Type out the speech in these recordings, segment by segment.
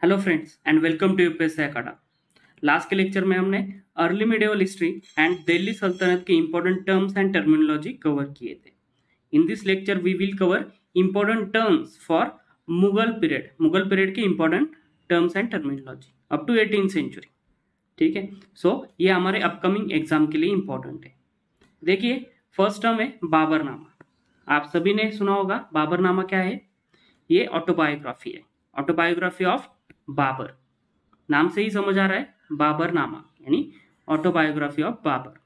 Hello friends and welcome to UPSC Akhada. Last के lecture में हमने early medieval history and Delhi सल्तनत के important terms and terminology cover किए थे। In this lecture we will cover important terms for Mughal period के important terms and terminology up to 18th century. ठीक है, सो ये हमारे अपकमिंग एग्जाम के लिए इंपॉर्टेंट है। देखिए, फर्स्ट टर्म है बाबरनामा। आप सभी ने सुना होगा बाबरनामा क्या है। ये ऑटोबायोग्राफी है, ऑटोबायोग्राफी ऑफ बाबर। नाम से ही समझ आ रहा है बाबरनामा यानी autobiography of Babur,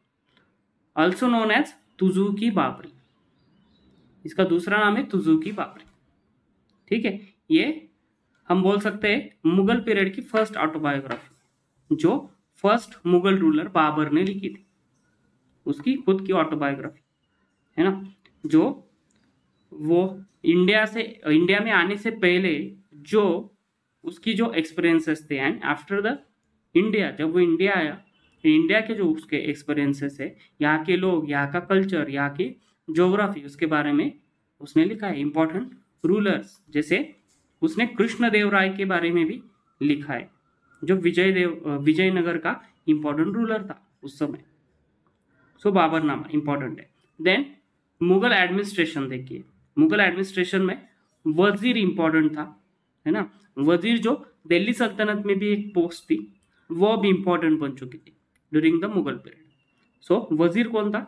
also known as Tuzuki Baburi. इसका दूसरा नाम है तुजुकी बाबरी। ठीक है, ये हम बोल सकते हैं मुगल पीरियड की फर्स्ट ऑटोबायोग्राफी, जो फर्स्ट मुगल रूलर बाबर ने लिखी थी, उसकी खुद की ऑटोबायोग्राफी है ना। जो वो इंडिया में आने से पहले जो उसकी जो एक्सपीरियंसेस थे एंड आफ्टर द इंडिया, जब वो इंडिया आया, इंडिया के जो उसके एक्सपीरियंसेस है, यहाँ के लोग, यहाँ का कल्चर, यहाँ की ज्योग्राफी, उसके बारे में उसने लिखा है। इंपॉर्टेंट रूलर्स, जैसे उसने कृष्णदेवराय के बारे में भी लिखा है, जो विजयनगर का इंपॉर्टेंट रूलर था उस समय। सो बाबरनामा इंपॉर्टेंट है। देन मुगल एडमिनिस्ट्रेशन देखिए, मुगल एडमिनिस्ट्रेशन में वजीर इंपॉर्टेंट था, है ना। वजीर जो दिल्ली सल्तनत में भी एक पोस्ट थी, वो भी इंपॉर्टेंट बन चुकी थी ड्यूरिंग द मुगल पीरियड। सो वजीर कौन था?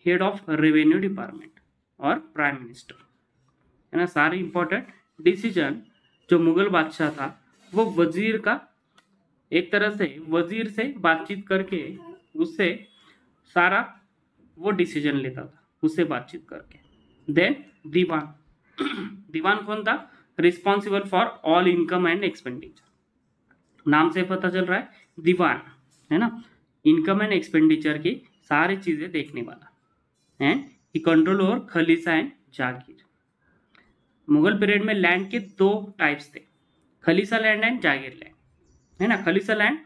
हेड ऑफ रेवेन्यू डिपार्टमेंट और प्राइम मिनिस्टर, है ना। सारे इंपॉर्टेंट डिसीजन जो मुगल बादशाह था, वो वजीर का एक तरह से वजीर से बातचीत करके उससे सारा वो डिसीजन लेता था, उससे बातचीत करके। देन दीवान, दीवान कौन था? Responsible for all income and expenditure. नाम से पता चल रहा है दीवान, है ना। इनकम एंड एक्सपेंडिचर की सारी चीजें देखने वाला। And he control over khalisa and jagir. Mughal period में लैंड के दो टाइप्स थे, khalisa land and jagir land, है ना। Khalisa land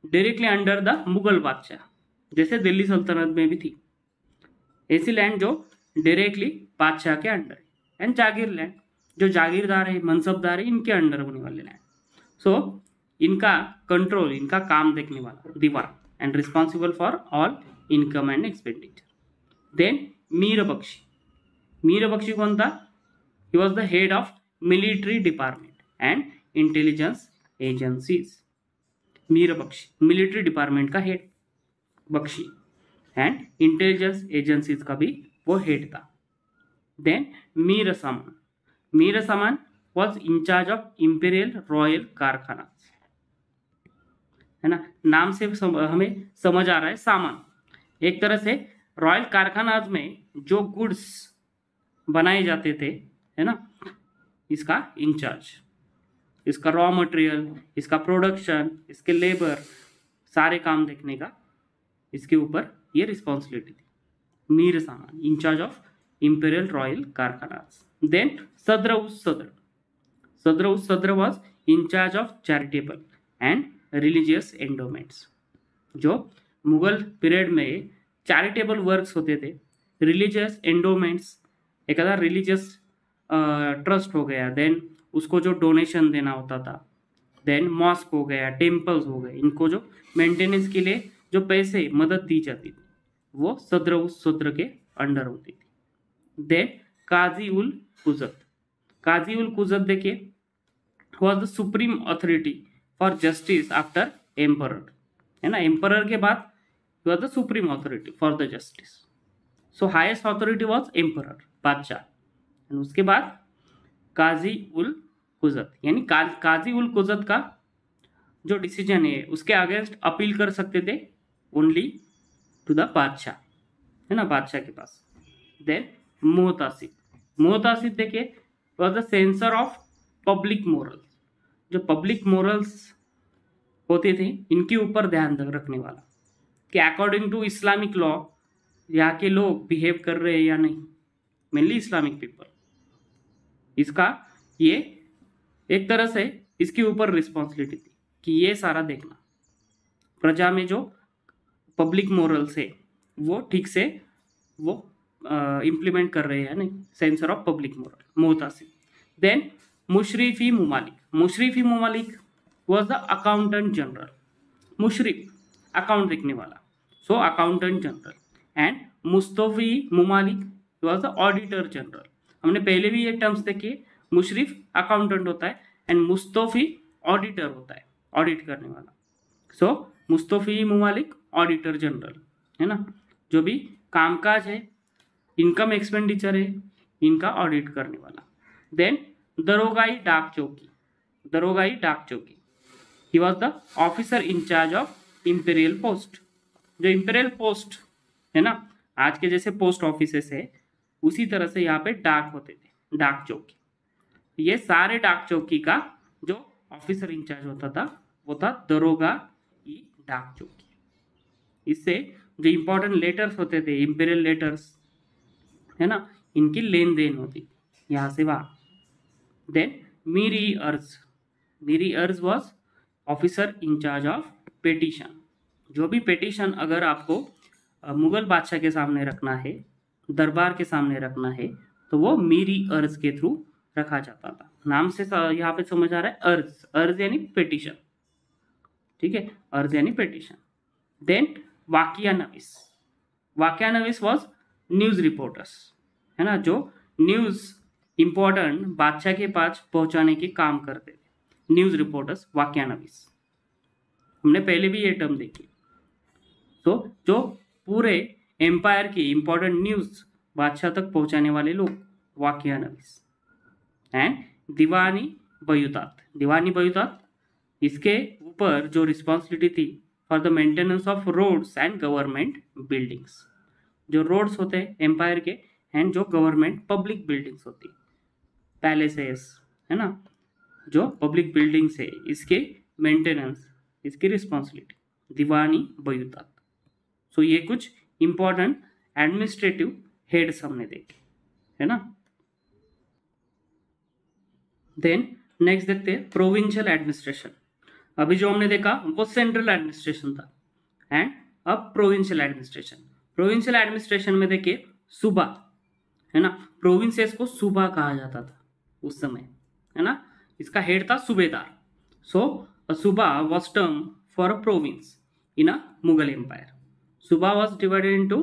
directly under the Mughal badshah, जैसे दिल्ली सल्तनत में भी थी। ऐसी लैंड जो डायरेक्टली बादशाह के अंडर है। एंड जागीर लैंड जो जागीरदार है, मनसबदार है, इनके अंडर होने वाले लैंड। सो इनका कंट्रोल, इनका काम देखने वाला diwan, and responsible for all income and expenditure. Then Mir Bakhshi, Mir Bakhshi कौन था? He was the head of military department and intelligence agencies. Mir Bakhshi military department का head Bakhshi, and intelligence agencies का भी वो हेड था। देन मीर सामान, मीर सामान was incharge of imperial royal कारखाना, है ना। नाम से हमें समझ आ रहा है सामान, एक तरह से रॉयल कारखाना में जो गुड्स बनाए जाते थे, है ना, इसका इंचार्ज, इसका रॉ मटेरियल, इसका प्रोडक्शन, इसके लेबर, सारे काम देखने का इसके ऊपर ये रिस्पॉन्सिबिलिटी थी। मीर सामान इंचार्ज ऑफ इंपीरियल रॉयल कारखाना। देन सदर उस सदर, सदर उस सदर was incharge of charitable and religious endowments. जो मुगल पीरियड में चैरिटेबल वर्क्स होते थे, रिलीजियस एंडोमेंट्स, एक आधा रिलीजियस ट्रस्ट हो गया, देन उसको जो डोनेशन देना होता था, देन मॉस्क हो गया, टेम्पल्स हो गए, इनको जो मेंटेनेंस के लिए जो पैसे मदद दी जाती थी, वो सदर उस सदर के अंडर होती थी। देन काजी उल कुजत, काजी उल कुजत देखिए was the supreme authority for justice after emperor, है ना। एम्परर के बाद was the supreme authority for the justice. So highest authority was emperor, बादशाह, एंड उसके बाद काजी उल कुजत, यानी काजी उल कुजत का जो डिसीजन है उसके अगेंस्ट अपील कर सकते थे ओनली टू द बादशाह, है ना, बादशाह के पास। देन मुहतासिब, मुहतासिब देखिए was the sensor of public morals, जो पब्लिक मोरल्स होते थे इनके ऊपर ध्यान रखने वाला, कि अकॉर्डिंग टू इस्लामिक लॉ यहाँ के लोग बिहेव कर रहे हैं या नहीं, मेनली इस्लामिक पीपल। इसका ये एक तरह से इसके ऊपर रिस्पॉन्सिबिलिटी थी कि ये सारा देखना, प्रजा में जो पब्लिक मोरल्स है वो ठीक से वो इम्प्लीमेंट कर रहे हैं नहीं, censor of public moral, Muhtasib. Then Mushrifi Mumalik, Mushrifi Mumalik was the accountant general. Mushrif account देखने वाला, so accountant general. And Mustaufi Mumalik was the auditor general. हमने पहले भी ये टर्म्स देखे, मुशरिफ अकाउंटेंट होता है एंड मुस्तफी ऑडिटर होता है, ऑडिट करने वाला। सो मुस्तफी मुमालिक ऑडिटर जनरल है ना, जो भी कामकाज है, इनकम एक्सपेंडिचर है, इनका ऑडिट करने वाला। देन दरोगाई डाक चौकी, दरोगाई डाक चौकी, he was the officer incharge of imperial post. जो इंपीरियल पोस्ट है ना, आज के जैसे पोस्ट ऑफिसेस है उसी तरह से यहाँ पे डाक होते थे, डाक चौकी। ये सारे डाक चौकी का जो ऑफिसर इंचार्ज होता था वो था दरोगा ई डाक चौकी। इससे जो इंपॉर्टेंट लेटर्स होते थे, इंपीरियल लेटर्स है ना, इनकी लेन देन होती थी यहाँ से वहाँ। देन मीरी अर्ज, मीरी अर्ज was officer incharge of petition. जो भी पेटिशन अगर आपको मुगल बादशाह के सामने रखना है, दरबार के सामने रखना है, तो वो मीरी अर्ज के थ्रू रखा जाता था। नाम से यहाँ पे समझ आ रहा है, अर्ज, अर्ज यानी पेटिशन, ठीक है, अर्ज यानी petition. Then Waqia Navis, Waqia Navis was news reporters है ना, जो न्यूज इंपॉर्टेंट बादशाह के पास पहुंचाने के काम करते थे, न्यूज रिपोर्टर्स वाकिया नवीस। हमने पहले भी ये टर्म देखी। तो जो पूरे एम्पायर की इंपॉर्टेंट न्यूज बादशाह तक पहुंचाने वाले लोग, वाकिया नवीस। एंड दीवानी बयूतात, दीवानी बयूतात, इसके ऊपर जो रिस्पॉन्सिबिलिटी थी for the maintenance of roads and government buildings. जो रोड्स होते हैं एम्पायर के एंड जो गवर्नमेंट पब्लिक बिल्डिंग्स होती, पैलेसेस है ना, जो पब्लिक बिल्डिंग्स है, इसके मेंटेनेंस, इसकी रिस्पॉन्सिबिलिटी दीवानी बयूतात। सो ये कुछ इंपॉर्टेंट एडमिनिस्ट्रेटिव हेड्स हमने देखे है ना। देन नेक्स्ट देखते हैं प्रोविंशियल एडमिनिस्ट्रेशन। अभी जो हमने देखा वो सेंट्रल एडमिनिस्ट्रेशन था एंड अब प्रोविंशियल एडमिनिस्ट्रेशन। प्रोविंशियल एडमिनिस्ट्रेशन में देखिए सूबा है ना, प्रोविंसेस को सूबा कहा जाता था उस समय है ना, इसका हेड था सूबेदार। सो अ सूबा was term for a province in a Mughal empire. सूबा वाज डिवाइडेड इनटू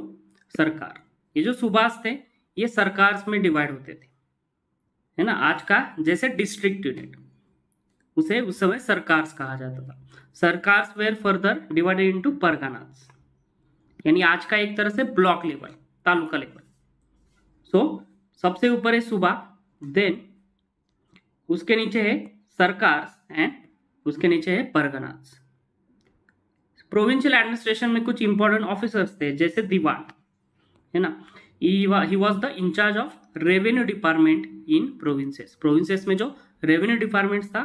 सरकार। ये जो सूबास थे ये सरकार में डिवाइड होते थे है ना, आज का जैसे डिस्ट्रिक्ट यूनिट, उसे उस समय सरकार कहा जाता था। सरकार were further divided into parganas, यानी आज का एक तरह से block level, taluka level. So सबसे ऊपर है सूबा, देन उसके नीचे है सरकार एंड उसके नीचे है परगनास। प्रोविंशियल एडमिनिस्ट्रेशन में कुछ इंपॉर्टेंट ऑफिसर्स थे जैसे दीवान है ना, he was the incharge of revenue department in provinces. Provinces में जो रेवेन्यू डिपार्टमेंट था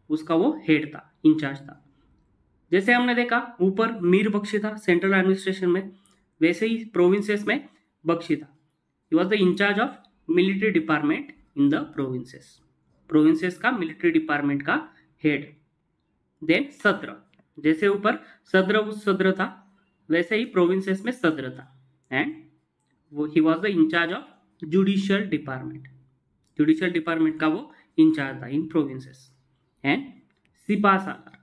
उसका वो हेड था, इंचार्ज था। जैसे हमने देखा ऊपर मीर बख्शी था सेंट्रल एडमिनिस्ट्रेशन में, वैसे ही प्रोविंसेस में बख्शी था। He was the incharge of military department in the provinces, provinces का मिलिट्री डिपार्टमेंट का हेड। देन सद्र, जैसे ऊपर सद्र उस सद्र था वैसे ही प्रोविंसेस में सद्र था एंड वो he was the incharge of judicial department. Judicial department का वो इंचार्ज था इन प्रोविंसेस। एंड सिपा सालार,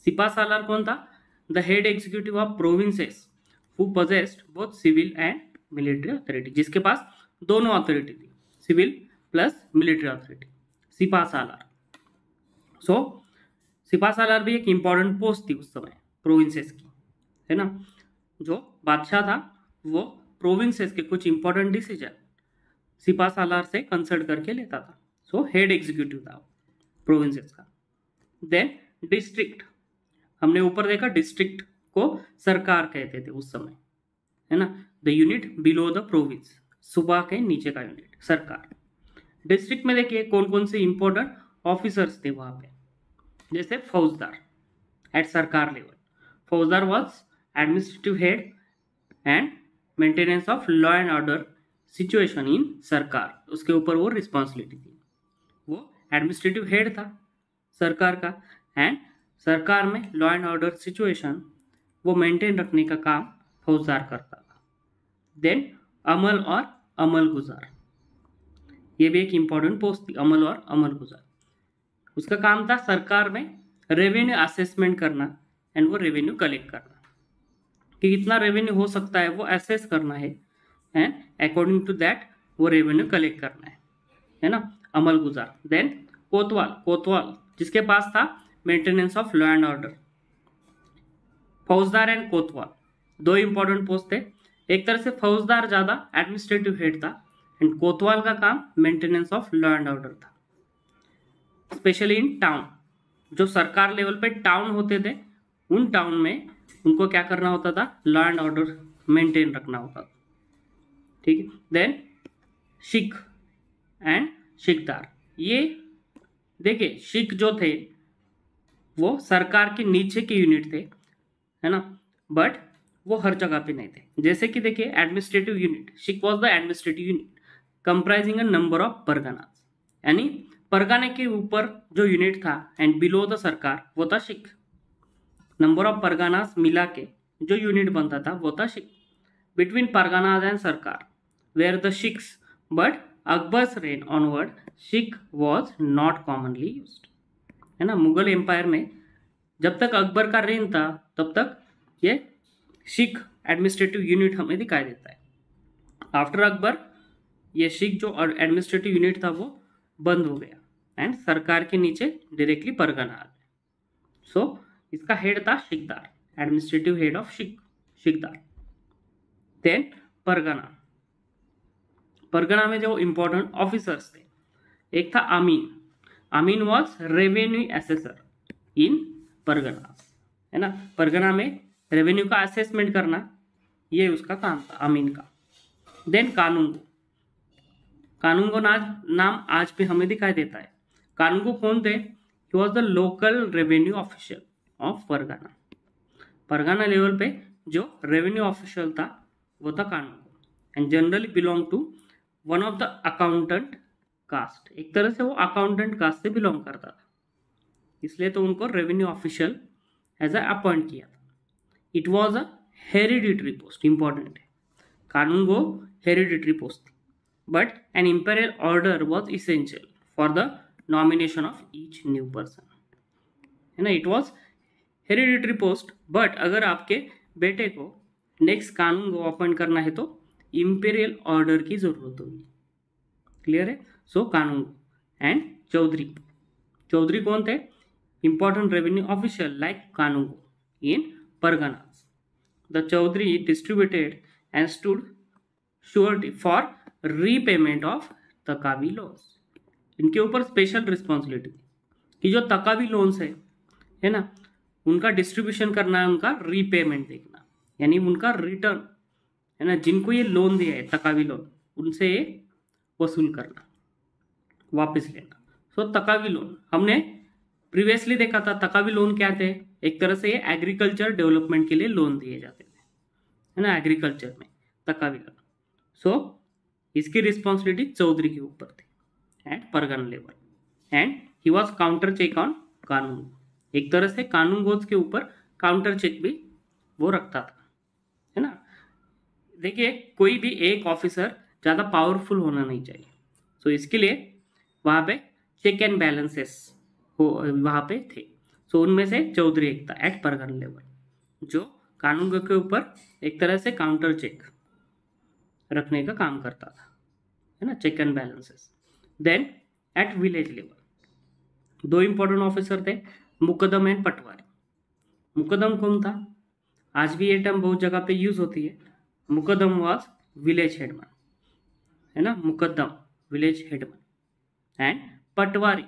सिपा सालार कौन था? The head executive of provinces who possessed both civil and military authority, जिसके पास दोनों अथॉरिटी थी, सिविल प्लस मिलिट्री अथॉरिटी, सिपा सालार। सो सिपा सालार भी एक इंपॉर्टेंट पोस्ट थी उस समय प्रोविंसेस की है ना। जो बादशाह था वो प्रोविंसेस के कुछ इंपॉर्टेंट डिसीजन सिपा सालार से कंसल्ट करके लेता था। सो हेड एग्जीक्यूटिव था प्रोविंसेस का। देन डिस्ट्रिक्ट, हमने ऊपर देखा डिस्ट्रिक्ट को सरकार कहते थे उस समय है ना, the unit below the province, सूबा के नीचे का यूनिट सरकार। डिस्ट्रिक्ट में देखिए कौन कौन से इंपॉर्टेंट ऑफिसर्स थे वहां पे, जैसे फौजदार एट सरकार लेवल। फौजदार was administrative head and maintenance of law and order situation in सरकार, उसके ऊपर वो रिस्पॉन्सिबिलिटी थी। वो एडमिनिस्ट्रेटिव हेड था सरकार का एंड सरकार में लॉ एंड ऑर्डर सिचुएशन वो मेंटेन रखने का काम फौजदार करता था। देन अमल और अमल गुजार, ये भी एक इंपॉर्टेंट पोस्ट थी, अमल और अमल गुजार। उसका काम था सरकार में रेवेन्यू असेसमेंट करना एंड वो रेवेन्यू कलेक्ट करना, कि कितना रेवेन्यू हो सकता है वो असेस करना है एंड अकॉर्डिंग टू दैट वो रेवेन्यू कलेक्ट करना है ना, अमल गुजार। देन कोतवाल, कोतवाल जिसके पास था maintenance of law and order. फौजदार एंड कोतवाल दो इंपॉर्टेंट पोस्ट थे। एक तरह से फौजदार ज्यादा एडमिनिस्ट्रेटिव हेड था एंड कोतवाल का काम maintenance of law and order था, स्पेशली इन टाउन। जो सरकार लेवल पे टाउन होते थे उन टाउन में उनको क्या करना होता था, लॉ एंड ऑर्डर मेंटेन रखना होता था, ठीक है। देन सिख एंड सिकदार, ये देखिए सिख जो थे वो सरकार के नीचे के यूनिट थे, है ना, बट वो हर जगह पे नहीं थे। जैसे कि देखिए administrative unit, Sikh was the administrative unit comprising a number of Parganas, यानी परगने के ऊपर जो यूनिट था एंड बिलो द सरकार वो था सिख। नंबर ऑफ परगनास मिला के जो यूनिट बनता था वो था सिख। बिटवीन परगनास एंड सरकार वेयर द सिख्स, बट अकबर्स रेन ऑनवर्ड सिख वॉज नॉट कॉमनली यूज्ड, है ना। मुगल एम्पायर में जब तक अकबर का रेन था तब तक ये सिख एडमिनिस्ट्रेटिव यूनिट हमें दिखाई देता है। आफ्टर अकबर ये सिख जो एडमिनिस्ट्रेटिव यूनिट था वो बंद हो गया एंड सरकार के नीचे डायरेक्टली परगना आ गया। सो इसका हेड था Sikdar, administrative head of Sikdar. Then pargana, pargana में जो इंपॉर्टेंट ऑफिसर्स थे, एक था Amin. Amin was revenue assessor in pargana, है ना। परगना में रेवेन्यू का असेसमेंट करना ये उसका काम था अमीन का। देन कानूंगो, कानूंगो नाम आज भी हमें दिखाई देता है। कानूंगो कौन थे? He was the local revenue official of pargana. Pargana level पे जो रेवेन्यू ऑफिशियल था वो था Qanungo and generally belong to one of the accountant caste. एक तरह से वो अकाउंटेंट कास्ट से बिलोंग करता था, इसलिए तो उनको revenue official as a appoint किया था। It was a hereditary post, important है। कानूंगो हेरिडिटरी पोस्ट थी, but an imperial order was essential for the nomination of each new person, है ना। It was hereditary post, but अगर आपके बेटे को नेक्स्ट कानूंगो अपॉइंट करना है तो इंपेरियल ऑर्डर की जरूरत होगी। क्लियर है? सो कानूंगो एंड चौधरी, चौधरी कौन थे? Important revenue official like qanungo in parganas. The Chaudhary distributed and stood surety for repayment of taccavi loans. इनके ऊपर स्पेशल रिस्पॉन्सिबिलिटी कि जो तकावी लोन्स है ना, उनका डिस्ट्रीब्यूशन करना है, उनका रीपेमेंट देखना, यानी उनका रिटर्न, है ना। जिनको ये लोन दिया है तकावी लोन, उनसे ये वसूल करना, वापस लेना। सो तकावी लोन हमने प्रीवियसली देखा था। तकावी लोन क्या थे? एक तरह से ये एग्रीकल्चर डेवलपमेंट के लिए लोन दिए जाते थे, है ना, एग्रीकल्चर में तकावी लोन। सो इसकी रिस्पॉन्सिबिलिटी चौधरी के ऊपर थी at pargana level and he was counter check on कानून। एक तरह से कानून गोज के ऊपर काउंटर चेक भी वो रखता था, है ना। देखिए कोई भी एक ऑफिसर ज़्यादा पावरफुल होना नहीं चाहिए, सो इसके लिए वहाँ पे चेक एंड बैलेंसेस हो वहाँ पे थे। सो उनमें से चौधरी एक था एट परगना लेवल, जो कानून के ऊपर एक तरह से काउंटर चेक रखने का काम करता था, है ना, check and balances. Then at village level दो इंपॉर्टेंट ऑफिसर थे, मुकदम एंड पटवारी। मुकदम कौन था? आज भी ये टर्म बहुत जगह पे यूज होती है। मुकदम वाज विलेज हेडमैन, है ना, मुकदम विलेज हेडमैन। एंड पटवारी,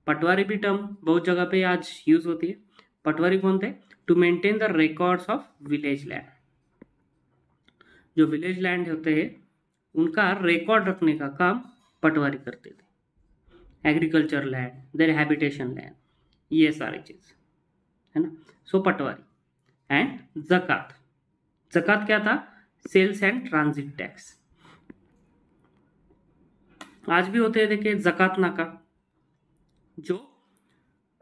पटवारी भी टर्म बहुत जगह पे आज यूज होती है। पटवारी कौन थे? To maintain the records of village land. जो विलेज लैंड होते हैं उनका रिकॉर्ड रखने का काम पटवारी करते थे। Agriculture land, there habitation land, ये सारी चीज, है ना। सो पटवारी एंड जकात। जकात क्या था? Sales and transit tax. आज भी होते हैं, देखिए जकात नाका, जो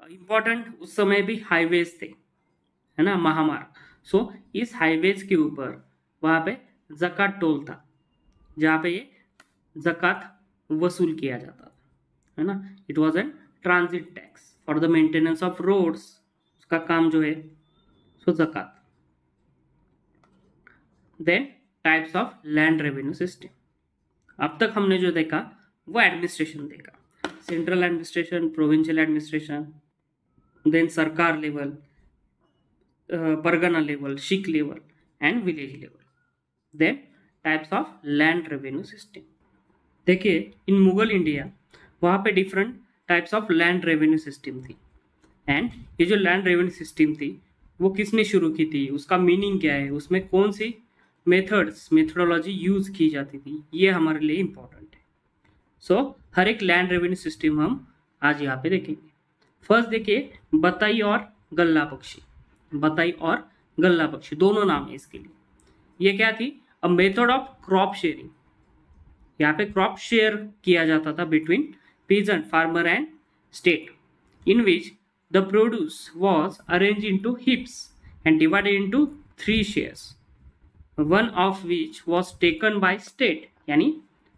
इंपॉर्टेंट उस समय भी हाईवेज थे, है ना, महामार्ग। सो इस हाईवेज के ऊपर वहां पे जकात टोल था, जहाँ पे ये जकात वसूल किया जाता था, है ना। It was an transit tax. For the maintenance of roads, उसका काम जो है सो zakat. Then types of land revenue system, अब तक हमने जो देखा वो एडमिनिस्ट्रेशन देखा, central administration, provincial administration, then sarkar level, pargana level, shiq level and village level. Then types of land revenue system, देखिए इन मुगल इंडिया वहाँ पे different types of land revenue system थी। एंड ये जो लैंड रेवेन्यू सिस्टम थी वो किसने शुरू की थी, उसका मीनिंग क्या है, उसमें कौन सी मेथोडोलॉजी यूज की जाती थी, ये हमारे लिए इंपॉर्टेंट है। सो हर एक लैंड रेवेन्यू सिस्टम हम आज यहाँ पे देखेंगे। फर्स्ट देखिए बताई और गल्ला बख्शी, बताई और गल्ला बख्शी दोनों नाम है इसके लिए। ये क्या थी, a method of crop sharing, यहाँ पे क्रॉप शेयर किया जाता था between peasant farmer and state, in which the produce was arrange into हिप्स and divided into 3 shares, one of which was taken by state, यानी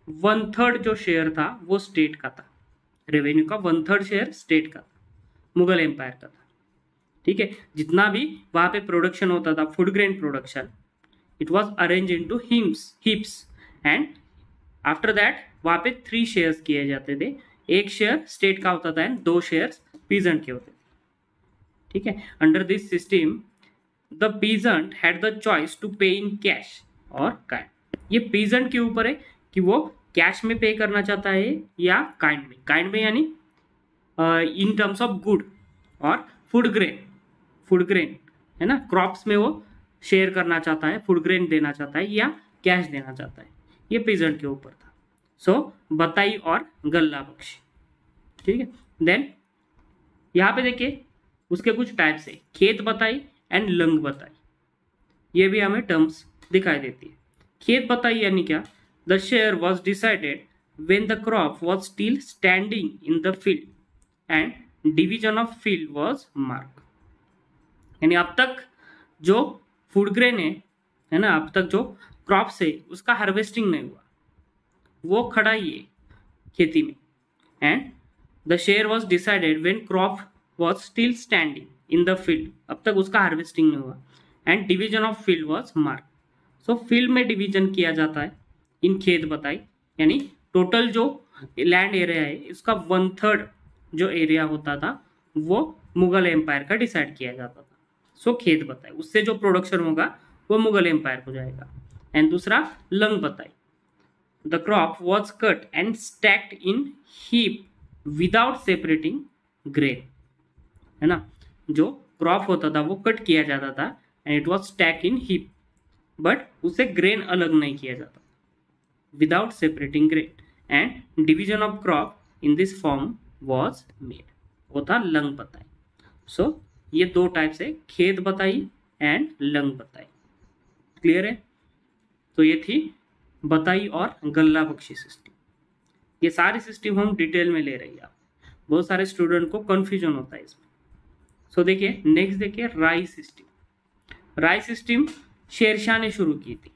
1/3 जो शेयर था वो state का था, रेवेन्यू का 1/3 शेयर स्टेट का था, मुगल एम्पायर का था। ठीक है, जितना भी वहाँ पे प्रोडक्शन होता था, food grain production, it was arrange into हिप्स and after that वहाँ पे 3 शेयर्स किए जाते थे, 1 शेयर स्टेट का होता था एंड 2 शेयर्स पीजेंट के होते थे। ठीक है, under this system the peasant had the choice to pay in cash और काइंड। ये पीजेंट के ऊपर है कि वो कैश में पे करना चाहता है या काइंड में यानी इन टर्म्स ऑफ गुड, और फूड ग्रेन है ना, क्रॉप्स में वो शेयर करना चाहता है, फूड ग्रेन देना चाहता है या कैश देना चाहता है, ये पीजेंट के ऊपर था। सो बताई और गल्ला बख्शी। ठीक है, देन यहाँ पे देखिए उसके कुछ टाइप्स है, खेत बताई एंड लंग बताई, ये भी हमें टर्म्स दिखाई देती है। खेत बताई यानी क्या, the share was decided when the crop was still standing in the field and division of field was marked, यानी अब तक जो फूड ग्रेन है ना, अब तक जो क्रॉप्स है उसका हार्वेस्टिंग नहीं हुआ, वो खड़ा ही है खेती में, and the share was decided when crop was still standing in the field, अब तक उसका हार्वेस्टिंग नहीं हुआ, and division of field was mark. So field में डिवीजन किया जाता है इन खेत बताई, यानी टोटल जो लैंड एरिया है इसका 1/3 जो एरिया होता था वो मुगल एम्पायर का डिसाइड किया जाता था। सो खेत बताई, उससे जो प्रोडक्शन होगा वो मुगल एम्पायर को जाएगा। एंड दूसरा लंग बताई, the crop was cut and stacked in heap without separating grain, है ना, जो क्रॉप होता था वो कट किया जाता था and it was stack in heap, but उसे ग्रेन अलग नहीं किया जाता, without separating grain, and division of crop in this form was made, वो था लंग बताई। सो ये 2 टाइप्स है, खेत बताई एंड लंग बताई। क्लियर है, तो ये थी बताई और गल्ला बख्शी सिस्टम। ये सारे सिस्टम हम डिटेल में ले रहे हैं, बहुत सारे स्टूडेंट को कंफ्यूजन होता है इसमें। सो देखिए नेक्स्ट देखिए राय सिस्टम। राय सिस्टम शेरशाह ने शुरू की थी,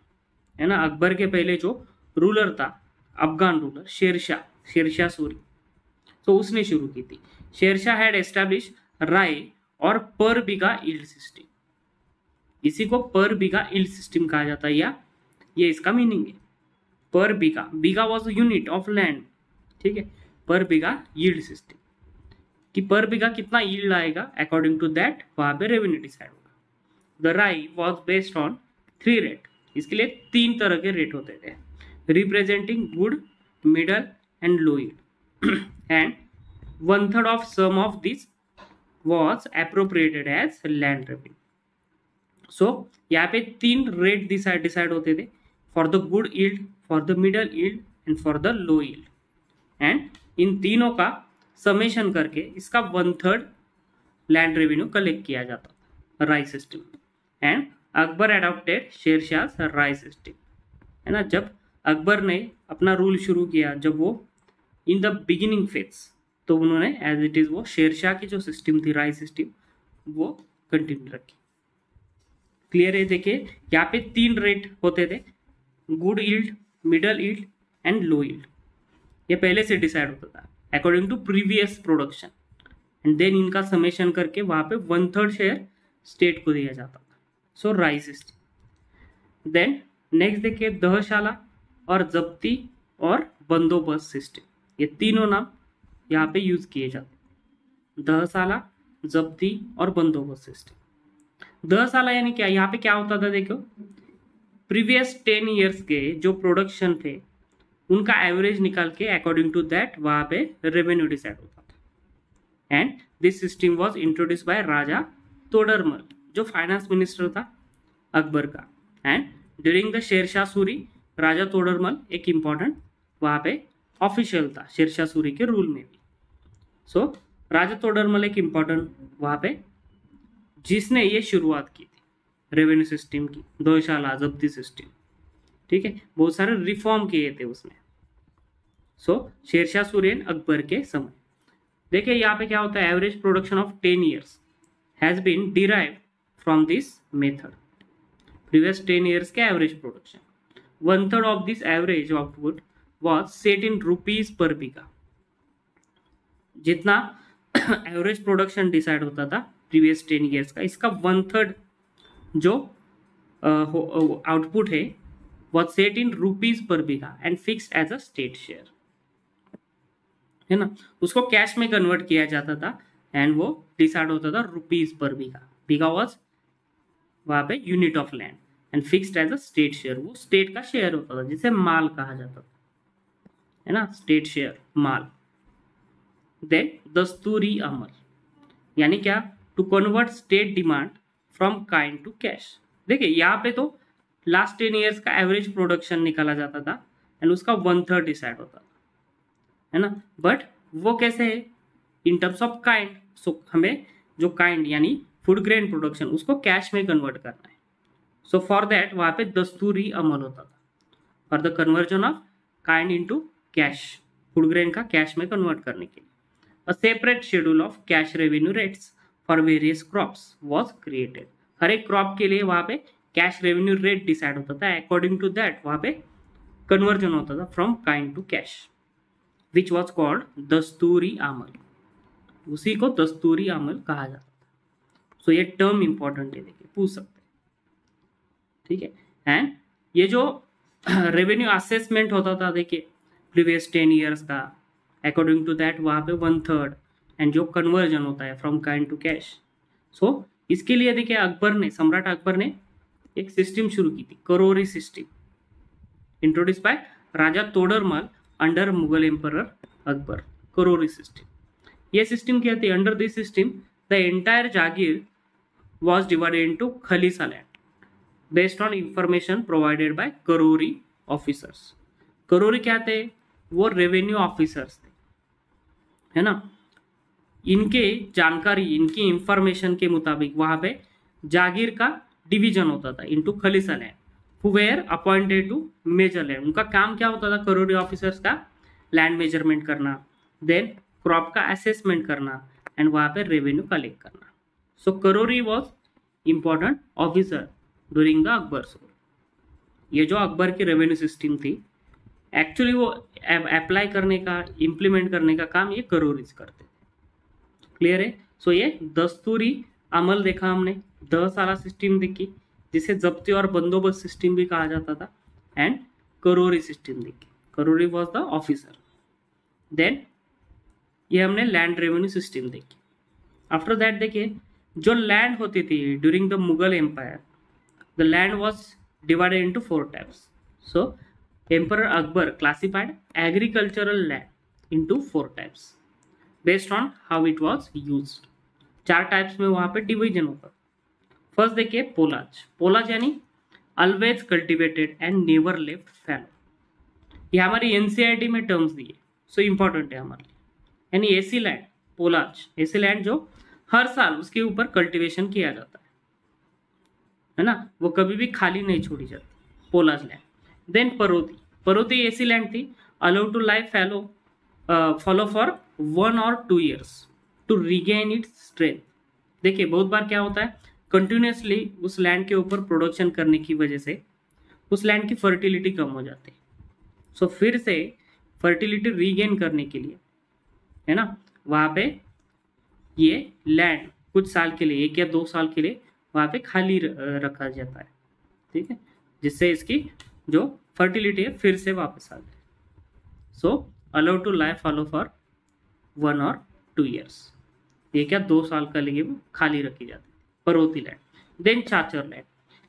है ना, अकबर के पहले जो रूलर था अफगान रूलर शेरशाह सूरी, तो उसने शुरू की थी। शेरशाह हैड एस्टैब्लिश राय और पर बीघा यील्ड सिस्टम, इसी को पर बीघा यील्ड सिस्टम कहा जाता है, या ये इसका मीनिंग है। पर बीघा वॉज यूनिट ऑफ लैंड, ठीक है, पर बीघा यील्ड सिस्टम, कि पर बीघा कितना यील्ड आएगा, अकॉर्डिंग टू दैट वहां पे रेवेन्यू डिसाइड होगा। The rai was based on 3 rate, इसके लिए 3 तरह के रेट होते थे, representing good, middle and low yield, and 1/3 of sum of this was appropriated as land revenue. So यहाँ पे 3 रेट डिसाइड होते थे, for the good yield, for the middle yield and for the low yield, and इन तीनों का summation करके इसका 1/3 land revenue collect किया जाता था राय system. And Akbar adopted Sher Shah Rai system, है ना, जब अकबर ने अपना रूल शुरू किया, जब वो इन द बिगिनिंग फेज, तो उन्होंने एज इट इज वो शेरशाह की जो सिस्टम थी राय सिस्टम वो कंटिन्यू रखी। क्लियर है, देखिए यहाँ पे 3 रेट होते थे, good yield, middle yield and low yield, ये पहले से डिसाइड होता था according to previous production, and then इनका समेशन करके वहां पे 1/3 शेयर स्टेट को दिया जाता था। सो राय सिस्टम। देन नेक्स्ट देखिए दहशाला और जब्ती और बंदोबस्त सिस्टम, ये तीनों नाम यहाँ पे यूज किए जाते। दहशाला, जब्ती और बंदोबस्त सिस्टम। दहशाला यानी क्या, यहाँ पे क्या होता था देखो, प्रीवियस 10 ईयर्स के जो प्रोडक्शन थे उनका एवरेज निकाल के अकॉर्डिंग टू दैट वहां पे रेवेन्यू डिसाइड होता था। And this system was introduce by Raja Todarmal, जो फाइनेंस मिनिस्टर था अकबर का। And during the Sher Shah Suri, राजा तोडरमल एक इंपॉर्टेंट वहां पे ऑफिशियल था शेरशाह सूरी के रूल में भी। सो राजा तोडरमल एक इंपॉर्टेंट वहां पे जिसने ये शुरुआत की थी रेवेन्यू सिस्टम की, दहशाला जब्ती सिस्टम, ठीक है। बहुत सारे रिफॉर्म किए थे उसने। सो शेरशाह सूरी अकबर के समय देखिए यहाँ पे क्या होता है, average production of 10 years has been derived from this method. Previous 10 years के average production, 1/3 of this average output was set in rupees per bigha. जितना एवरेज प्रोडक्शन डिसाइड होता था प्रीवियस 10 ईयर्स का, इसका 1/3 जो आउटपुट है was set in rupees per bigha and fixed as a state share, है ना। उसको कैश में कन्वर्ट किया जाता था एंड वो डिसाइड होता था rupees per bigha. Bigha was वहां पे unit of land and fixed as a state share, वो स्टेट का शेयर होता था जिसे माल कहा जाता था, है ना, स्टेट शेयर माल। देन दस्तूरी अमल यानी क्या, to convert state demand from kind to cash. देखिए यहाँ पे तो लास्ट 10 ईयर्स का एवरेज प्रोडक्शन निकाला जाता था एंड उसका 1/3 डिसाइड होता था, है ना। बट वो कैसे है, इन टर्म्स ऑफ काइंड। सो हमें जो काइंड यानी फूड ग्रेन प्रोडक्शन उसको कैश में कन्वर्ट करना है। सो फॉर दैट वहां पे दस्तूरी अमल होता था for the conversion of kind into cash, food grain का कैश में कन्वर्ट करने के लिए। A separate schedule of cash revenue rates for various crops was created. हर एक क्रॉप के लिए वहां पे कैश रेवेन्यू रेट डिसाइड होता था, अकॉर्डिंग टू दैट वहां पे कन्वर्जन होता था from kind to cash, which was called dasturi amal. उसी को दस्तूरी अमल कहा जाता था। सो ये टर्म इंपॉर्टेंट है, देखिए पूछ सकते हैं, ठीक है। एंड ये जो रेवेन्यू असेसमेंट होता था देखिए प्रीवियस 10 ईयर्स का, अकॉर्डिंग टू दैट वहां पे 1/3 एंड जो कन्वर्जन होता है फ्रॉम काइंड टू कैश। सो इसके लिए देखिए अकबर ने, सम्राट अकबर ने एक सिस्टम शुरू की थी, karori system, introduce by Raja Todarmal under Mughal emperor Akbar. Karori system, ये सिस्टम क्या थी, under this system the entire jagir was divided into khalisa land based on information provided by karori officers. Karori क्या थे, वो रेवेन्यू ऑफिसर्स थे, है ना। इनके जानकारी, इनकी इंफॉर्मेशन के मुताबिक वहां पे जागीर का डिवीजन होता था into khalisa land, who were appointed to measure land. उनका काम क्या होता था करोरी ऑफिसर्स का, लैंड मेजरमेंट करना, देन क्रॉप का असेसमेंट करना एंड वहां पे रेवेन्यू कलेक्ट करना। So karori was important officer during the Akbar rule. ये जो अकबर की रेवेन्यू सिस्टम थी, एक्चुअली वो अप्लाई करने का, इम्प्लीमेंट करने का काम ये करोरीज करते थे। क्लियर है। सो ये दस्तूरी अमल देखा हमने, दहशाला सिस्टम देखी जिसे जब्ती और बंदोबस्त सिस्टम भी कहा जाता था, एंड करोरी सिस्टम देखी, करोरी वॉज द ऑफिसर। देन ये हमने लैंड रेवेन्यू सिस्टम देखी। आफ्टर दैट देखिए जो लैंड होती थी during the Mughal empire, the land was divided into 4 types. So emperor Akbar classified agricultural land into 4 types based on how it was used. 4 types में वहां पे डिवीजन होता। फर्स्ट देखिए पोलाज, पोलाज यानी always cultivated and never left fallow. ये हमारी NCERT में terms दिए, सो इंपॉर्टेंट है हमारे लिए। यानी एसी लैंड, पोलाज ऐसी लैंड जो हर साल उसके ऊपर कल्टीवेशन किया जाता है ना, वो कभी भी खाली नहीं छोड़ी जाती, पोलाज लैंड। देन परोती, परोती ऐसी लैंड थी allow to lie fallow for 1 or 2 years to regain its strength. देखिए बहुत बार क्या होता है, कंटिन्यूसली उस लैंड के ऊपर प्रोडक्शन करने की वजह से उस लैंड की फर्टिलिटी कम हो जाती है। सो फिर से फर्टिलिटी रीगेन करने के लिए, है ना, वहां पे ये लैंड कुछ साल के लिए 1 या 2 साल के लिए वहाँ पे खाली रखा जाता है, ठीक है, जिससे इसकी जो फर्टिलिटी है फिर से वापस आ जाए। So allow to lie fallow for 1 और 2 ईयर्स, 1 या 2 साल के लिए वो खाली रखी जाती है parauti land. Then chachar land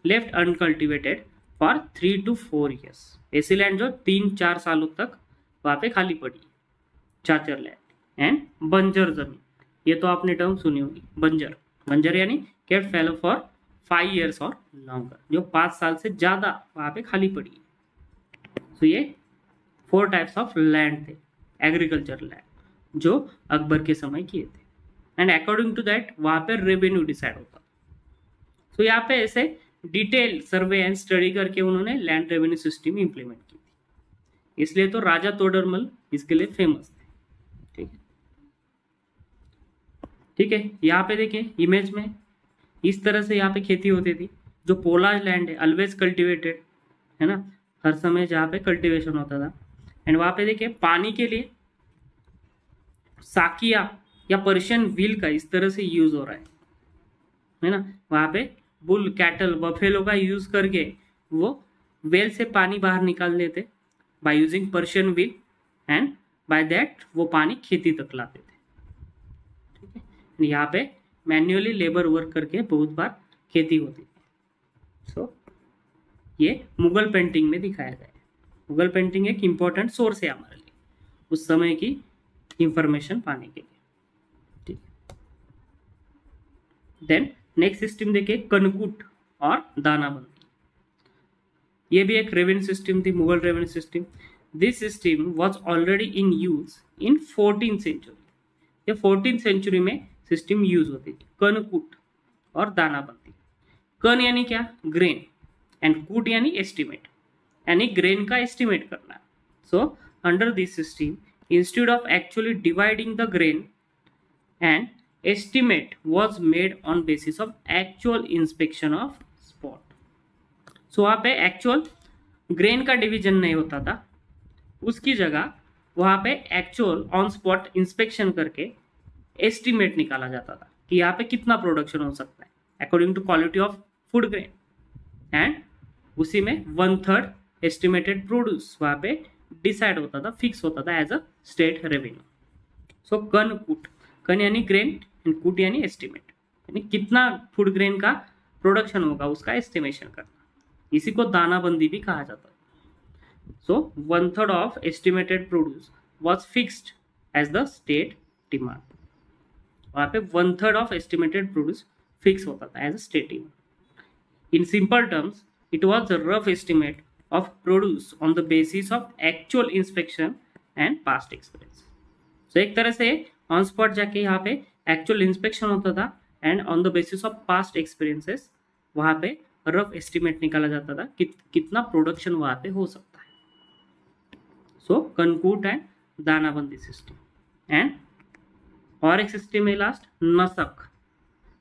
left uncultivated for 3 to 4 years, ऐसी लैंड जो 3-4 सालों तक वहाँ पे खाली पड़ी है, चाचर लैंड। एंड बंजर जमीन, ये तो आपने टर्म सुनी होगी, बंजर। बंजर यानी केप्ट फैलो फॉर 5 ईयर्स और लॉन्गर, जो 5 साल से ज़्यादा वहाँ पे खाली पड़ी है। तो ये 4 टाइप्स ऑफ लैंड थे, एग्रीकल्चर लैंड, जो अकबर के समय किए थे। एंड अकॉर्डिंग टू दैट वहाँ पे रेवेन्यू डिसाइड होता। तो यहाँ पे ऐसे डिटेल सर्वे एंड स्टडी करके उन्होंने लैंड रेवेन्यू सिस्टम इंप्लीमेंट की थी, इसलिए तो राजा तोडरमल इसके लिए फेमस थे, ठीक है। ठीक है, यहाँ पे देखिए इमेज में इस तरह से यहाँ पे खेती होती थी, जो पोलार लैंड है ऑलवेज कल्टिवेटेड, है ना, हर समय जहाँ पे कल्टिवेशन होता था। एंड वहाँ पे देखिए पानी के लिए साकिया या पर्शियन व्हील का इस तरह से यूज हो रहा है ना, वहाँ पे बुल कैटल बफेलो का यूज करके वो वेल से पानी बाहर निकाल लेते by using Persian wheel, and by that वो पानी खेती तक लाते थे, ठीक है। यहाँ पे मैन्युअली लेबर वर्क करके बहुत बार खेती होती थी। सो ये मुगल पेंटिंग में दिखाया गया है। मुगल पेंटिंग एक इम्पोर्टेंट सोर्स है हमारे लिए उस समय की इंफॉर्मेशन पाने के लिए, ठीक है। देन नेक्स्ट सिस्टम देखिए कनकूट और दानाबंदी, ये भी एक रेवेन्यू सिस्टम थी, Mughal revenue system. This system was already in use in 14th century, ये 14th सेंचुरी में सिस्टम यूज होती थी, कनकूट और दानाबंदी। कन यानी क्या, ग्रेन, एंड कूट यानी एस्टिमेट, यानी ग्रेन का एस्टिमेट करना। So under this system instead of actually dividing the grain and estimate was made on basis of actual inspection of spot। सो वहाँ पे एक्चुअल ग्रेन का डिवीजन नहीं होता था, उसकी जगह वहाँ पे एक्चुअल ऑन स्पॉट इंस्पेक्शन करके एस्टिमेट निकाला जाता था कि यहाँ पे कितना प्रोडक्शन हो सकता है according to quality of food grain, and उसी में 1/3 एस्टिमेटेड प्रोड्यूस वहाँ पे डिसाइड होता था, फिक्स होता था एज अ स्टेट रेवेन्यू। सो कनकूट, कन यानी ग्रेन एंड कूट यानी एस्टिमेट, यानी कितना फूड ग्रेन का प्रोडक्शन होगा उसका एस्टिमेशन करना, इसी को दानाबंदी भी कहा जाता है। So 1/3 of estimated produce was fixed as the state demand, वहाँ पे 1/3 ऑफ एस्टिमेटेड प्रोड्यूस फिक्स होता था as a state demand. In simple terms it was a rough estimate of produce on the basis of actual inspection and past experience. So एक तरह से on spot जाके यहाँ पे एक्चुअल इंस्पेक्शन होता था, and on the basis of past experiences वहाँ पे रफ एस्टिमेट निकाला जाता था कि कितना प्रोडक्शन वहाँ पे हो सकता है। सो कनकूट एंड दानाबंदी सिस्टम। एंड और एक सिस्टम है लास्ट, नसक,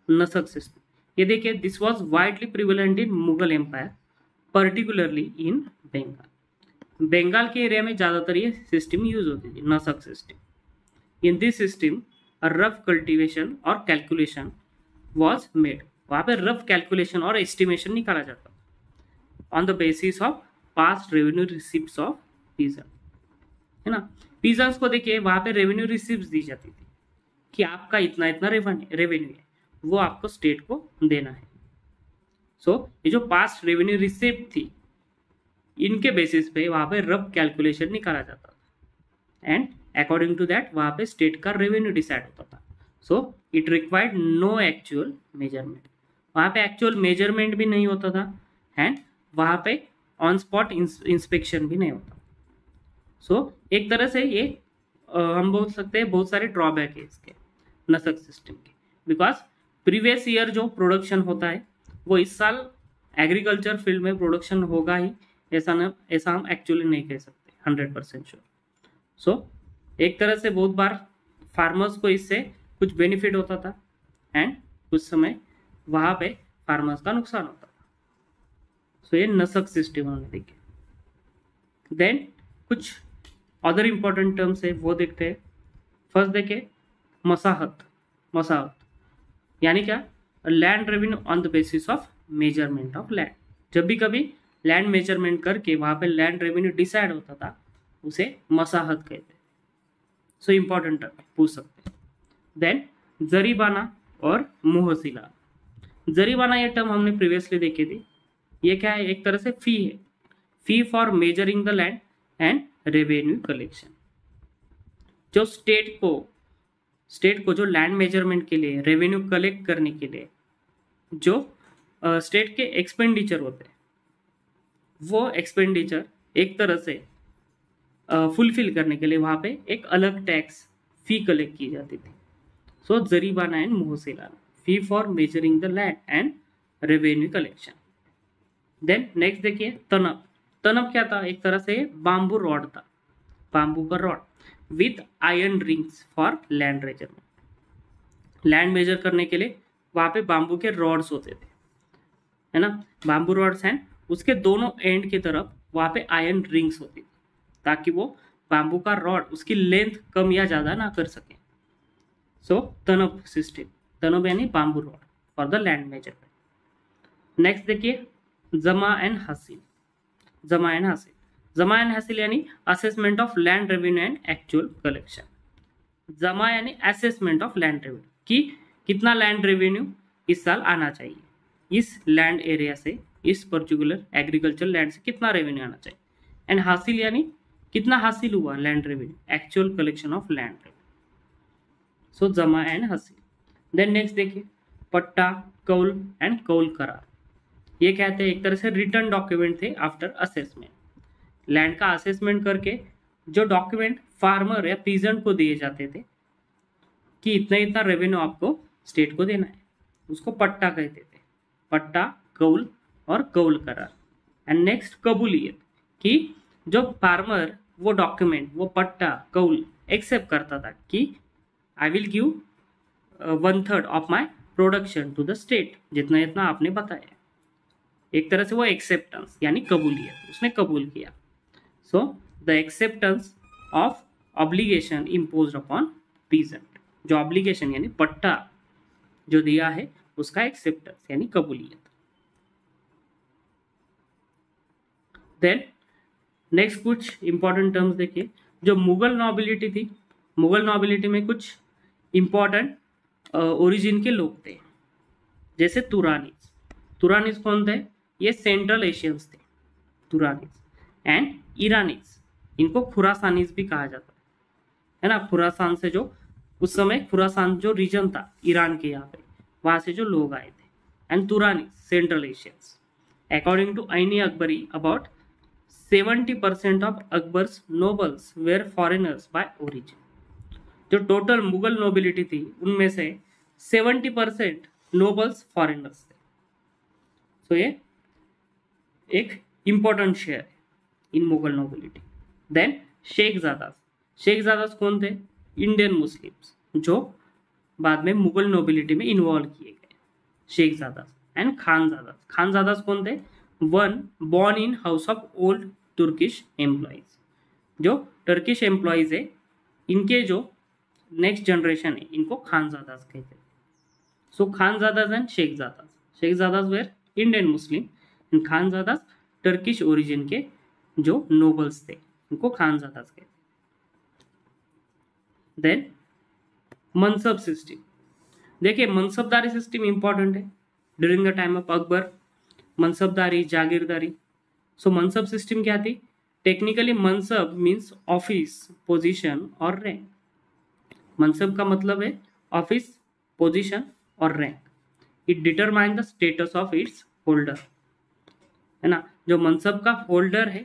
नसक सिस्टम। ये देखिए this was widely prevalent in Mughal empire, particularly in Bengal. Bengal के एरिया में ज़्यादातर ये सिस्टम यूज होती थी, nasaq system. In this system, a rough cultivation or calculation was made। वहाँ पे रफ कैलकुलेशन और एस्टिमेशन निकाला जाता on the basis of past revenue receipts of peasant, है ना। पीजन्स को देखिए वहाँ पे रेवेन्यू रिसिप्ट्स दी जाती थी कि आपका इतना इतना रेवेन्यू है, वो आपको स्टेट को देना है। सो ये जो पास्ट रेवेन्यू रिसिप्ट थी, इनके बेसिस पे वहाँ पे रफ कैलकुलेशन निकाला जाता था, एंड अकॉर्डिंग टू दैट वहाँ पे स्टेट का रेवेन्यू डिसाइड होता था। So it required no actual measurement, वहाँ पे एक्चुअल मेजरमेंट भी नहीं होता था, एंड वहाँ पे ऑन स्पॉट इंस्पेक्शन भी नहीं होता। सो एक तरह से ये हम बोल सकते हैं बहुत सारे ड्रॉबैक है इसके नसक सिस्टम के, बिकॉज प्रीवियस ईयर जो प्रोडक्शन होता है वो इस साल एग्रीकल्चर फील्ड में प्रोडक्शन होगा ही, ऐसा हम एक्चुअली नहीं कह सकते 100% श्योर। सो एक तरह से बहुत बार फार्मर्स को इससे कुछ बेनिफिट होता था, एंड कुछ समय वहाँ पे फार्मर्स का नुकसान होता था। सो ये नसक सिस्टम हमने देखे। देन कुछ अदर इम्पोर्टेंट टर्म्स है वो देखते हैं। फर्स्ट देखे मसाहत। मसाहत, यानी क्या, land revenue on the basis of measurement of land. जब भी कभी लैंड मेजरमेंट करके वहां पे लैंड रेवेन्यू डिसाइड होता था, उसे मसाहत कहते हैं। सो इंपॉर्टेंट टर्म पूछ सकते हैं। देन जरीबाना और मुहसिला। जरीबाना ये टर्म हमने प्रीवियसली देखी थी। ये क्या है, एक तरह से फी है, फी for measuring the land and revenue collection. जो स्टेट को जो लैंड मेजरमेंट के लिए, रेवेन्यू कलेक्ट करने के लिए जो स्टेट के एक्सपेंडिचर होते हैं, वो एक्सपेंडिचर एक तरह से फुलफिल करने के लिए वहां पे एक अलग टैक्स फी कलेक्ट की जाती थी। So jaribana and muhasilana, fee for measuring the land and revenue collection. Then next देखिए तनब। तनब क्या था, एक तरह से बाम्बू रॉड था, बाम्बू का rod with iron rings for land measurement. Land measure करने के लिए वहां पे बाम्बू के रॉड्स होते थे, है ना, बाम्बू रॉड्स हैं, उसके दोनों एंड की तरफ वहां पे आयरन रिंग्स होती थी, ताकि वो बाम्बू का रॉड उसकी लेंथ कम या ज्यादा ना कर सके। सो तनब सिस्टम, तनब यानी bamboo rod for the land measurement. Next देखिए जमा एंड हासिल। जमा एंड हासिल, जमा एंड हासिल यानी assessment of land revenue and actual collection. जमा यानी असेसमेंट ऑफ लैंड रेवेन्यू, कि कितना लैंड रेवेन्यू इस साल आना चाहिए, इस लैंड एरिया से, इस पर्टिकुलर एग्रीकल्चर लैंड से कितना रेवेन्यू आना चाहिए। एंड हासिल यानी कितना हासिल हुआ land revenue, actual collection of land revenue. So जमा एंड हासिल। देन नेक्स्ट देखिए पट्टा, कौल एंड कौल करार। ये कहते हैं एक तरह से रिटर्न डॉक्यूमेंट थे आफ्टर असेसमेंट। लैंड का असेसमेंट करके जो डॉक्यूमेंट फार्मर या पीजेंट को दिए जाते थे कि इतना इतना रेवेन्यू आपको स्टेट को देना है, उसको पट्टा कहते थे। पट्टा, कौल और कौल करार। एंड नेक्स्ट कबूलियत, कि जो फार्मर वो डॉक्यूमेंट, वो पट्टा, कौल एक्सेप्ट करता था कि I will give 1/3 of my production to the state, जितना इतना आपने बताया। एक तरह से वो एक्सेप्टेंस यानी कबूलियत, उसने कबूल किया। So the acceptance of obligation imposed upon peasant, जो ऑब्लिगेशन यानी पट्टा जो दिया है उसका एक्सेप्टेंस यानी कबूलियत। देन नेक्स्ट कुछ इंपॉर्टेंट टर्म्स देखिए। जो मुगल नॉबिलिटी थी, मुगल नॉबिलिटी में कुछ इंपॉर्टेंट ओरिजिन के लोग थे, जैसे तुरानीज। तुरानीज कौन थे, ये सेंट्रल एशियंस थे तुरानीज। एंड ईरानीज, इनको खुरासानीज भी कहा जाता है ना, खुरासान से जो उस समय खुरासान जो रीजन था ईरान के यहाँ पे, वहां से जो लोग आए थे। And Turanis Central Asians. According to Ain-i Akbari about 70% of Akbar's nobles were foreigners by origin. जो टोटल मुगल नोबिलिटी थी उनमें से 70% नोबल्स फॉरेनर्स थे। सो ये एक इंपॉर्टेंट शेयर है इन मुगल नोबिलिटी। देन शेखजादास। शेखजादास कौन थे, इंडियन मुस्लिम्स जो बाद में मुगल नोबिलिटी में इन्वॉल्व किए गए, शेखजादास। एंड खानजादास। खानजादास कौन थे, one born in house of old Turkish employees. जो टर्किश एम्प्लॉइज है, इनके जो नेक्स्ट जनरेशन है, इनको खानजादास कहते हैं। So Khanzadas and Shaikhzadas. Shaikhzadas were Indian Muslim and Khanzadas Turkish origin के जो नोबल्स थे, इनको खानजादास कहते हैं। Then mansab system. देखिए मनसबदारी सिस्टम इंपॉर्टेंट है during the time of Akbar. Mansabdari, jagirdari. So mansab system क्या थी, technically mansab means office, position और रैंक। मनसब का मतलब है ऑफिस, पोजीशन और rank. It determine the status of its holder, है ना। जो मनसब का होल्डर है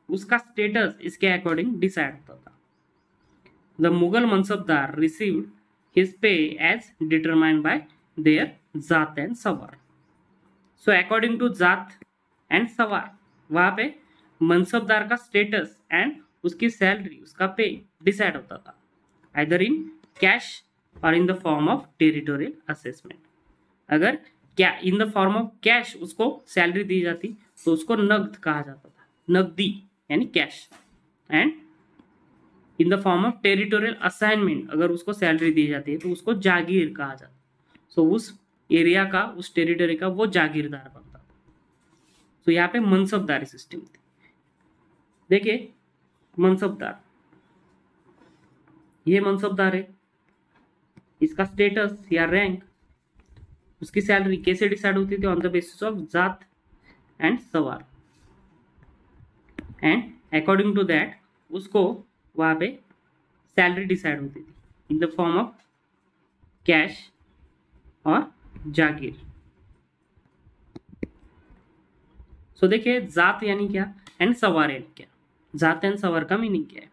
उसका स्टेटस इसके अकॉर्डिंग डिसाइड होता था। The Mughal mansabdar received his pay as determined by their zat and sawar. So according to zat and sawar, वहां पे मनसबदार का स्टेटस एंड उसकी सैलरी, उसका पे डिसाइड होता था, आइदर इन कैश और in the form of territorial assessment. अगर क्या in the form of cash उसको सैलरी दी जाती तो उसको नगद कहा जाता था, नगदी यानी cash. And in the form of territorial assignment, अगर उसको सैलरी दी जाती है तो उसको जागीर कहा जाता है। सो उस एरिया का, उस टेरिटरी का वो जागीरदार बनता था। तो यहाँ पे मनसबदारी सिस्टम थी। देखिए मनसबदार, ये मनसबदार है, इसका स्टेटस या रैंक, उसकी सैलरी कैसे डिसाइड होती थी? ऑन द बेसिस ऑफ जात and sawar, and according to that उसको वहां पे सैलरी डिसाइड होती थी in the form of cash और जागीर। सो देखिए जात यानी क्या एंड सवार यानी क्या। जात एंड सवार का मीनिंग क्या है?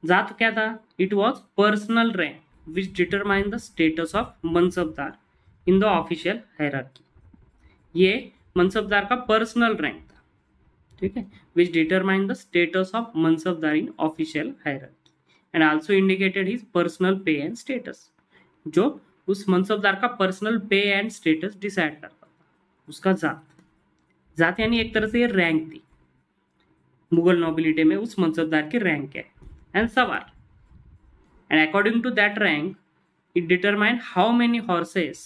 जात क्या था? It was personal rank which determine the status of mansabdar in the official hierarchy. ये मनसबदार का पर्सनल रैंक था, ठीक है, विच determine the status of mansabdar in official hierarchy and also indicated his personal पे एंड स्टेटस। जो उस मनसबदार का पर्सनल पे एंड स्टेटस डिसाइड करता था, उसका जात। जात यानी एक तरह से ये रैंक थी, मुगल नोबिलिटी में उस मनसबदार की रैंक है। And sawar, and according to that rank it determined how many horses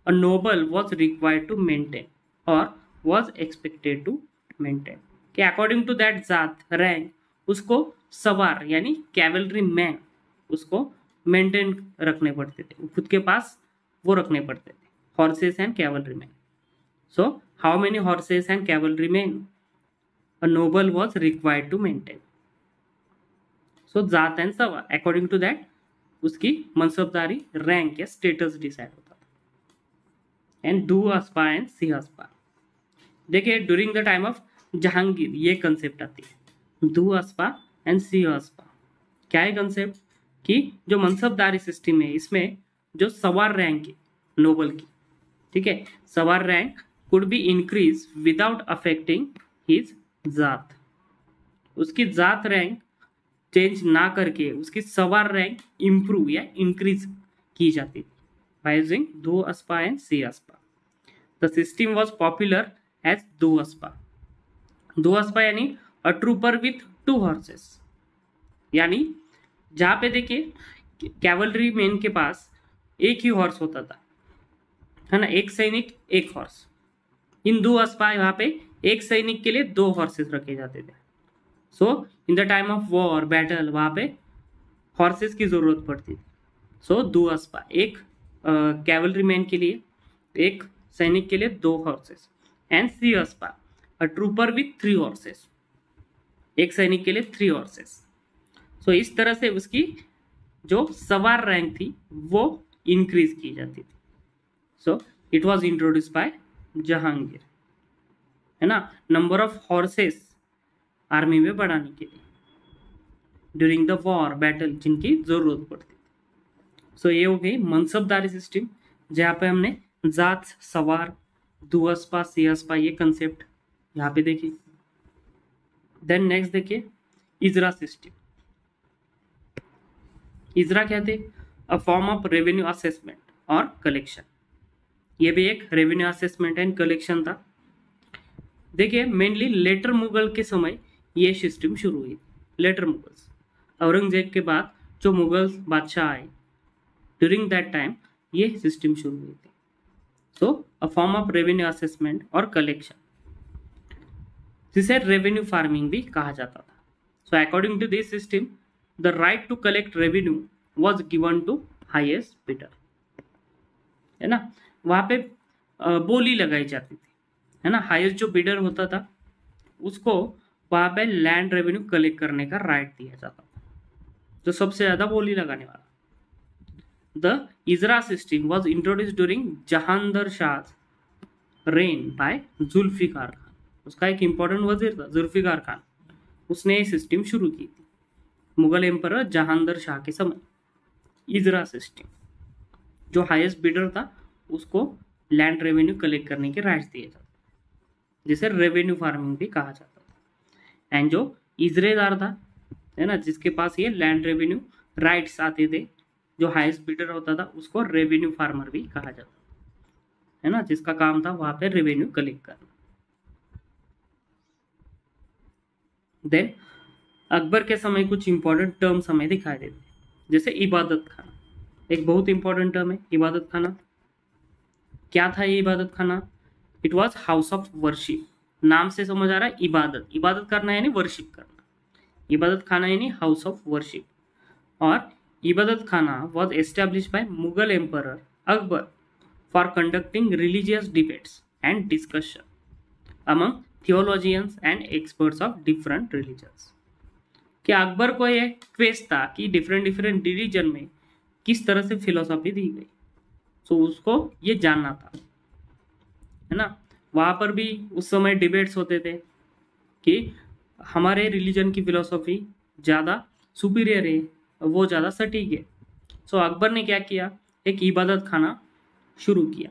a noble was required to maintain or was expected to maintain। कि अकॉर्डिंग टू दैट जात रैंक उसको सवार यानी कैवलरी मैन उसको मेंटेन रखने पड़ते थे, खुद के पास वो रखने पड़ते थे, horses and cavalry man. So how many horses and cavalry man a Nobel was required to maintain। सो जात एंड सवार अकॉर्डिंग टू दैट उसकी मनसबदारी रैंक या स्टेटस डिसाइड होता था। एंड दू अस्पा एंड सी अस्पा, देखिए during the time of Jahangir ये कंसेप्ट आती है, दू अस्पा एंड सी अस्पा। क्या है कंसेप्ट? कि जो मनसबदारी सिस्टम है इसमें जो सवार रैंक है नोबल की, ठीक है, सवार rank could be increase without affecting his जात। उसकी जात रैंक चेंज ना करके उसकी सवार रैंक इंप्रूव या इंक्रीज की जाती थी बाय यूजिंग दो अस्पा एंड सी अस्पा। The system was popular as दो अस्पा। दो अस्पा यानी अ ट्रूपर विथ 2 हॉर्सेस, यानी जहां पे देखिए कैवलरी मैन के पास एक ही हॉर्स होता था, है ना, एक सैनिक एक हॉर्स। इन दो अस्पा वहां पे एक सैनिक के लिए 2 हॉर्सेस रखे जाते थे। So in the time of war battle वहां पे हॉर्सेस की जरूरत पड़ती थी। सो 2 अस्पा, एक कैवलरी मैन के लिए, एक सैनिक के लिए 2 हॉर्सेस। एंड सी अस्पा, अ ट्रूपर विथ 3 हॉर्सेस, एक सैनिक के लिए 3 हॉर्सेस। सो इस तरह से उसकी जो सवार रैंक थी वो इंक्रीज की जाती थी। So it was introduce by Jahangir, है ना, नंबर ऑफ हॉर्सेस आर्मी में बढ़ाने के लिए ड्यूरिंग द वॉर बैटल जिनकी जरूरत पड़ती थी। सो ये हो गई मनसबदारी सिस्टम, जहाँ पे हमने जात, सवार, दुअस्पा, सियस्पा ये कंसेप्ट यहाँ पे देखिए। देन नेक्स्ट देखिए इजरा सिस्टम। इजरा क्या थे? अ फॉर्म ऑफ रेवेन्यू असेसमेंट और कलेक्शन। ये भी एक रेवेन्यू असेसमेंट एंड कलेक्शन था। देखिए मेनली लेटर मुगल के समय ये सिस्टम शुरू हुई। लेटर मुगल्स, औरंगजेब के बाद जो मुगल बादशाह आए ड्यूरिंग दैट टाइम ये सिस्टम शुरू हुई थी। So a form of revenue assessment और कलेक्शन, जिसे रेवेन्यू फार्मिंग भी कहा जाता था। So according to this system the right to collect revenue was given to highest bidder, है ना, वहां पे बोली लगाई जाती थी, है ना, हाईएस्ट जो बिडर होता था उसको वहां पे लैंड रेवेन्यू कलेक्ट करने का राइट दिया जाता था, जो सबसे ज्यादा बोली लगाने वाला। The ijara system was introduce during Jahangir Shah reign by Zulfikar Khan. उसका एक इंपॉर्टेंट वजीर था जुल्फिकार खान, उसने ये सिस्टम शुरू की थी मुगल एम्परर जहांगीर शाह के समय। इजरा सिस्टम, जो हाईएस्ट बिडर था उसको लैंड रेवेन्यू कलेक्ट करने के राइट्स दिए जाते, जिसे रेवेन्यू फार्मिंग भी कहा जाता था। एंड जो इजरेदार था, है ना, जिसके पास ये लैंड रेवेन्यू राइट्स आते थे, जो हाईएस्ट बिडर होता था उसको रेवेन्यू फार्मर भी कहा जाता था, है ना, जिसका काम था वहां पे रेवेन्यू कलेक्ट करना। देन अकबर के समय कुछ इंपॉर्टेंट टर्म्स हमें दिखाई देते हैं, जैसे इबादत खाना, एक बहुत इंपॉर्टेंट टर्म है इबादत खाना। क्या था ये इबादत खाना? It was house of worship. नाम से समझ आ रहा है, इबादत, इबादत करना यानी वर्शिप करना, इबादत खाना यानी हाउस ऑफ वर्शिप। और इबादत Khana was establish by Mughal emperor Akbar for conducting religious debates and discussion among theologians and experts of different religions। कि अकबर को ये क्वेस्ट था कि डिफरेंट डिफरेंट रिलीजन में किस तरह से फिलोसॉफी दी गई, तो उसको ये जानना था, है ना। वहां पर भी उस समय डिबेट्स होते थे कि हमारे रिलीजन की फिलोसॉफी ज़्यादा सुपीरियर है, वो ज़्यादा सटीक है। सो अकबर ने क्या किया, एक इबादत खाना शुरू किया,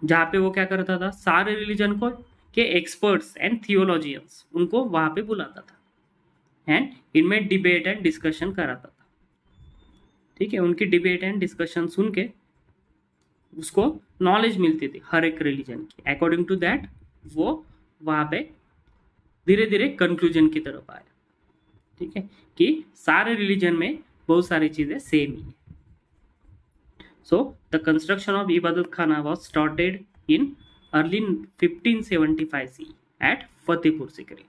जहाँ पे वो क्या करता था, सारे रिलीजन को के एक्सपर्ट्स एंड थियोलॉजियंस उनको वहाँ पे बुलाता था एंड इनमें डिबेट एंड डिस्कशन कराता था। ठीक है, उनकी डिबेट एंड डिस्कशन सुन के उसको नॉलेज मिलती थी हर एक रिलीजन की। अकॉर्डिंग टू दैट वो वहाँ पे धीरे धीरे कंक्लूजन की तरफ आया। ठीक है, कि सारे रिलीजन में बहुत सारी चीज़ें सेम ही है। So the construction of Ibadat Khana was started in early 1575 C at Fatehpur Sikri.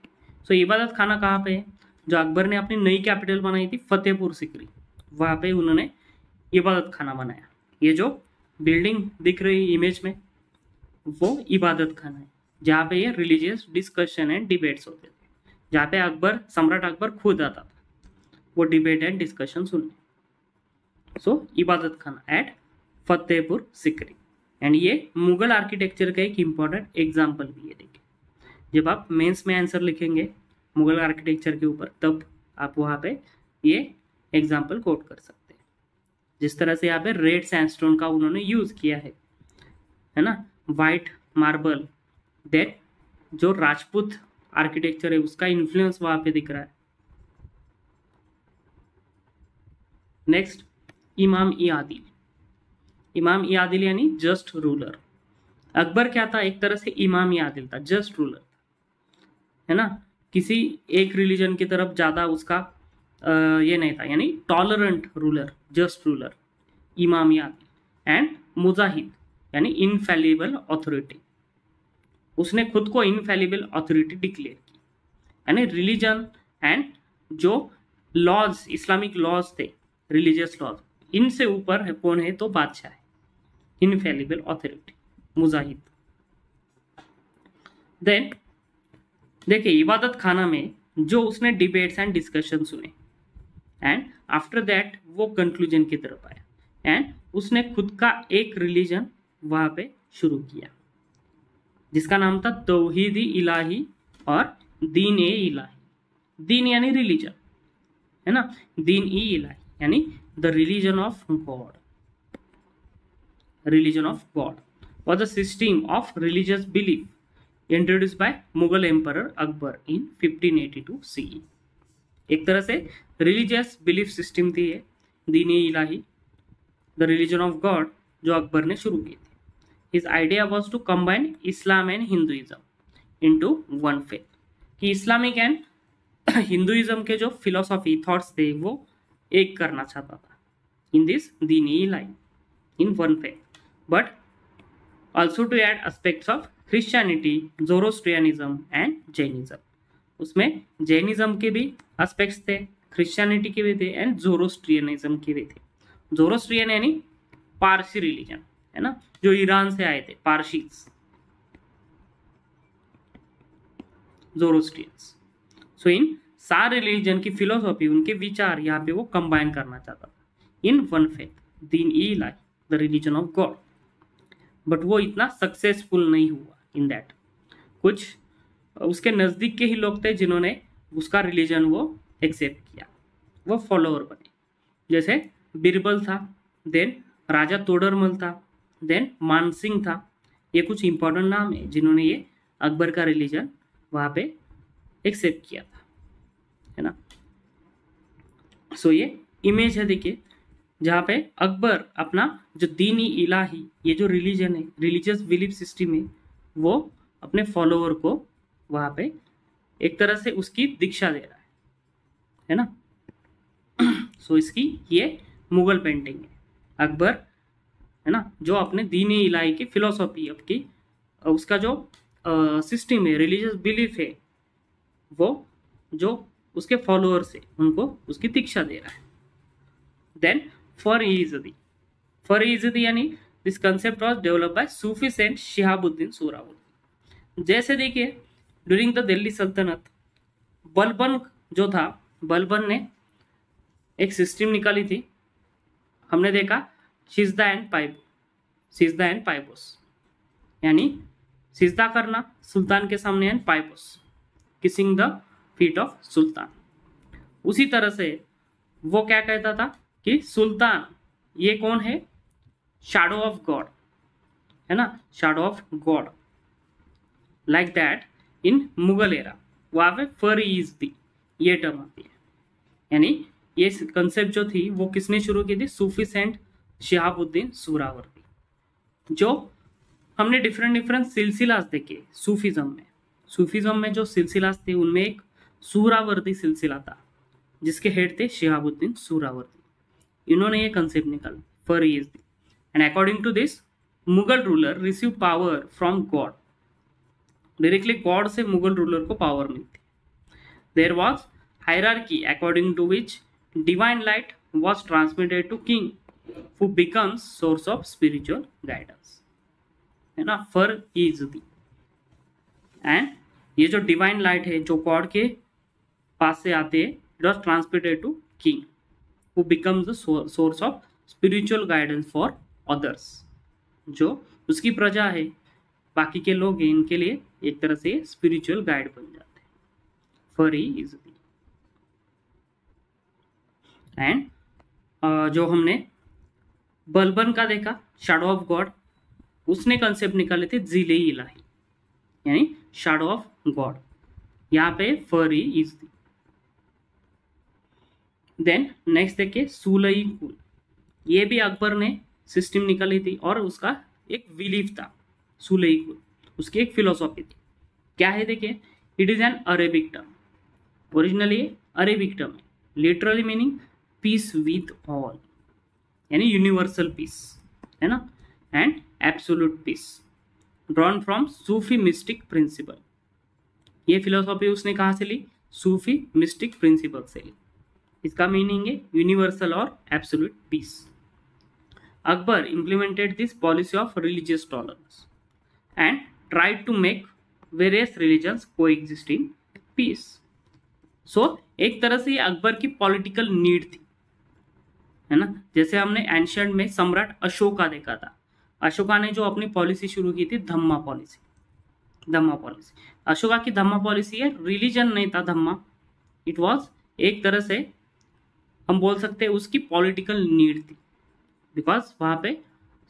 So Ibadat Khana कहाँ पे है? जो अकबर ने अपनी नई कैपिटल बनाई थी फतेहपुर सिकरी, वहाँ पे उन्होंने इबादत खाना बनाया। ये जो बिल्डिंग दिख रही इमेज में वो इबादत खाना है, जहाँ पे ये रिलीजियस डिस्कशन एंड डिबेट्स होते थे, जहाँ पे अकबर, सम्राट अकबर खुद आता था वो डिबेट एंड डिस्कशन सुनने। सो इबादत खाना एट फतेहपुर सिकरी। एंड ये मुगल आर्किटेक्चर का एक इम्पॉर्टेंट एग्जाम्पल भी है। देखिए, जब आप मेंस में आंसर लिखेंगे मुगल आर्किटेक्चर के ऊपर, तब आप वहाँ पे ये एग्जाम्पल कोट कर सकते हैं। जिस तरह से यहाँ पे रेड सैंडस्टोन का उन्होंने यूज किया है ना, वाइट मार्बल, दैट जो राजपूत आर्किटेक्चर है उसका इन्फ्लुएंस वहाँ पे दिख रहा है। नेक्स्ट, इमाम ई आदिल। इमाम ई आदिल यानी जस्ट रूलर। अकबर क्या था? एक तरह से इमाम ई आदिल था, जस्ट रूलर, है ना। किसी एक रिलीजन की तरफ ज़्यादा उसका ये नहीं था, यानी टॉलरेंट रूलर, जस्ट रूलर, इमाम ई आदिल। एंड मुजाहिद यानी इनफैलिबल अथॉरिटी। उसने खुद को इनफैलिबल अथॉरिटी डिक्लेयर की, यानी रिलीजन एंड जो लॉज, इस्लामिक लॉज थे, रिलीजियस लॉज, इनसे ऊपर कौन है? तो बादशाह है, इनफैलिबल अथॉरिटी, मुजाहिद। देन देखिए, इबादत खाना में जो उसने डिबेट्स एंड डिस्कशन सुने एंड आफ्टर दैट वो कंक्लूजन की तरफ आया एंड उसने खुद का एक रिलीजन वहाँ पे शुरू किया जिसका नाम था तौहीद इलाही और दीन ए इलाही। दीन यानी रिलीजन, है ना, दीन ई इलाही यानी the religion of God. Religion of God was a system of religious belief introduced by Mughal Emperor Akbar in 1582 CE। एक तरह से रिलीजियस बिलीफ सिस्टम थी ये, Din Ilahi, the religion of God, जो अकबर ने शुरू की थी। His idea was to combine Islam and Hinduism into one faith, कि इस्लामिक एंड हिंदुइज्म के जो फिलोसॉफी थॉट्स थे वो एक करना चाहता था in this Din Ilahi, in one faith, but also to add aspects of Christianity, Zoroastrianism and Jainism। उसमें जैनिज्म के भी एस्पेक्ट्स थे, क्रिश्चियनिटी के भी थे एंड जोरोस्ट्रियनिज्म के भी थे। जोरोस्ट्रियन यानी पारसी रिलीजन, है ना, जो ईरान से आए थे, पारसीज, जोरोस्ट्रियंस। सो इन सारे रिलीजन की फिलोसॉफी, उनके विचार यहाँ पे वो कंबाइन करना चाहता था इन one faith, Din i Ilahi, the religion of God. But वो इतना सक्सेसफुल नहीं हुआ इन दैट। कुछ उसके नज़दीक के ही लोग थे जिन्होंने उसका रिलीजन वो एक्सेप्ट किया, वो फॉलोअर बने, जैसे बिरबल था, देन राजा तोडरमल था, देन मानसिंह था। ये कुछ इंपॉर्टेंट नाम है जिन्होंने ये अकबर का रिलीजन वहाँ पे एक्सेप्ट किया था, है ना। सो ये इमेज है, देखिए, जहाँ पे अकबर अपना जो दीनी इलाही, ये जो रिलीजन है, रिलीजियस बिलीफ सिस्टम है, वो अपने फॉलोअर को वहाँ पे एक तरह से उसकी दीक्षा दे रहा है ना। सो इसकी ये मुगल पेंटिंग है, अकबर, है ना, जो अपने दीनी इलाही की फिलोसॉफी आपकी उसका जो सिस्टम है, रिलीजियस बिलीफ है, वो जो उसके फॉलोअर्स है उनको उसकी दीक्षा दे रहा है। देन फर-ई-इज़्ज़ती यानी this concept was develop by Sufi saint Shihabuddin Suhrawardi. जैसे देखिए ड्यूरिंग द दिल्ली सल्तनत, बलबन जो था, बलबन ने एक सिस्टम निकाली थी, हमने देखा सिजदा एंड पाइबोस, यानी सिजदा करना सुल्तान के सामने and paibos, kissing the feet of sultan. उसी तरह से वो क्या कहता था कि सुल्तान ये कौन है, शैडो ऑफ गॉड, है ना, shadow of God. Like that in Mughal era वहां पे फर-ई-इज़्ज़ती ये टर्म आती है, यानी ये कंसेप्ट जो थी वो किसने शुरू की थी, सूफी सेंट शिहाबुद्दीन सुहरावर्दी। जो हमने डिफरेंट सिलसिलास देखे सूफीज्म में जो सिलसिलास थे उनमें एक सुहरावर्दी सिलसिला था जिसके हेड थे शिहाबुद्दीन सुहरावर्दी। इन्होंने ये कंसेप्ट निकाला farr-i-izzati, and according to this Mughal ruler receive power from God, directly God से मुगल रूलर को पावर मिलती। There was hierarchy according to which divine light was transmitted to king who becomes source of spiritual guidance, है ना, फर-ई-इज़्ज़ती। And ये जो divine light है जो God के पास से आते हैं, it was transmitted to king who becomes the source of spiritual guidance for others. जो उसकी प्रजा है, बाकी के लोग हैं, इनके लिए एक तरह से स्पिरिचुअल गाइड बन जाते हैं, फर-ई-इज़्ज़ती। एंड जो हमने बलबन का देखा शैडो ऑफ गॉड, उसने कंसेप्ट निकाले थे ज़िले इलाही, यानी शैडो ऑफ गॉड, यहाँ पे फर-ई-इज़्ज़ती। देन नेक्स्ट देखिए सुलई कुल, ये भी अकबर ने सिस्टम निकाली थी और उसका एक बिलीफ था, सुलई कुल उसकी एक फिलोसॉफी थी। क्या है देखिए, it is an Arabic term, originally Arabic term है, literally meaning peace with all, यानी यूनिवर्सल पीस, है ना, and absolute peace, drawn from Sufi mystic principle. ये फिलोसॉफी उसने कहाँ से ली, सूफी मिस्टिक प्रिंसिपल से ली। इसका मीनिंग है यूनिवर्सल और absolute peace. Akbar implemented this policy of religious tolerance and tried to make various religions coexist in peace. So एक तरह से ये अकबर की पॉलिटिकल नीड थी, है ना। जैसे हमने एंशियंट में सम्राट अशोका देखा था, अशोका ने जो अपनी पॉलिसी शुरू की थी धम्मा पॉलिसी। अशोका की धम्मा पॉलिसी है, रिलीजन नहीं था धम्मा, इट वाज एक तरह से हम बोल सकते हैं उसकी पॉलिटिकल नीड थी, बिकॉज वहाँ पे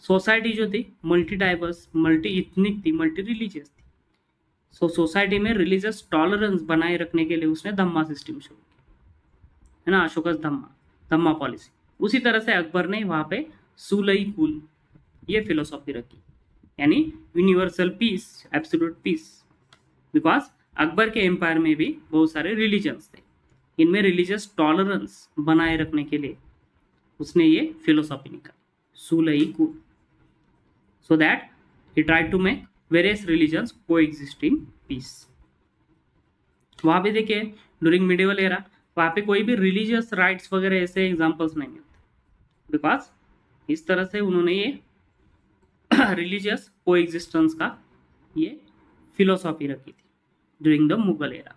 सोसाइटी जो थी मल्टी डाइवर्स, मल्टी इथनिक थी, मल्टी रिलीजियस थी। सो सोसाइटी में रिलीजियस टॉलरेंस बनाए रखने के लिए उसने धम्मा सिस्टम शुरू किया, है ना, अशोका धम्मा पॉलिसी। उसी तरह से अकबर ने वहाँ पे सुलई कुल ये फिलोसॉफी रखी, यानी universal peace, absolute peace, because Akbar के एम्पायर में भी बहुत सारे रिलीजन्स थे, इनमें रिलीजियस टॉलरेंस बनाए रखने के लिए उसने ये फिलोसॉफी निकाली sulh i kul, so that he tried to make various religions coexist in peace. वहाँ पे देखिए ड्यूरिंग मिडिवल एरा वहाँ पे कोई भी रिलीजियस राइट्स वगैरह ऐसे एग्जाम्पल्स नहीं मिलते, बिकॉज इस तरह से उन्होंने ये रिलीजियस कोएग्जिस्टेंस का ये फिलोसॉफी रखी थी during the Mughal era.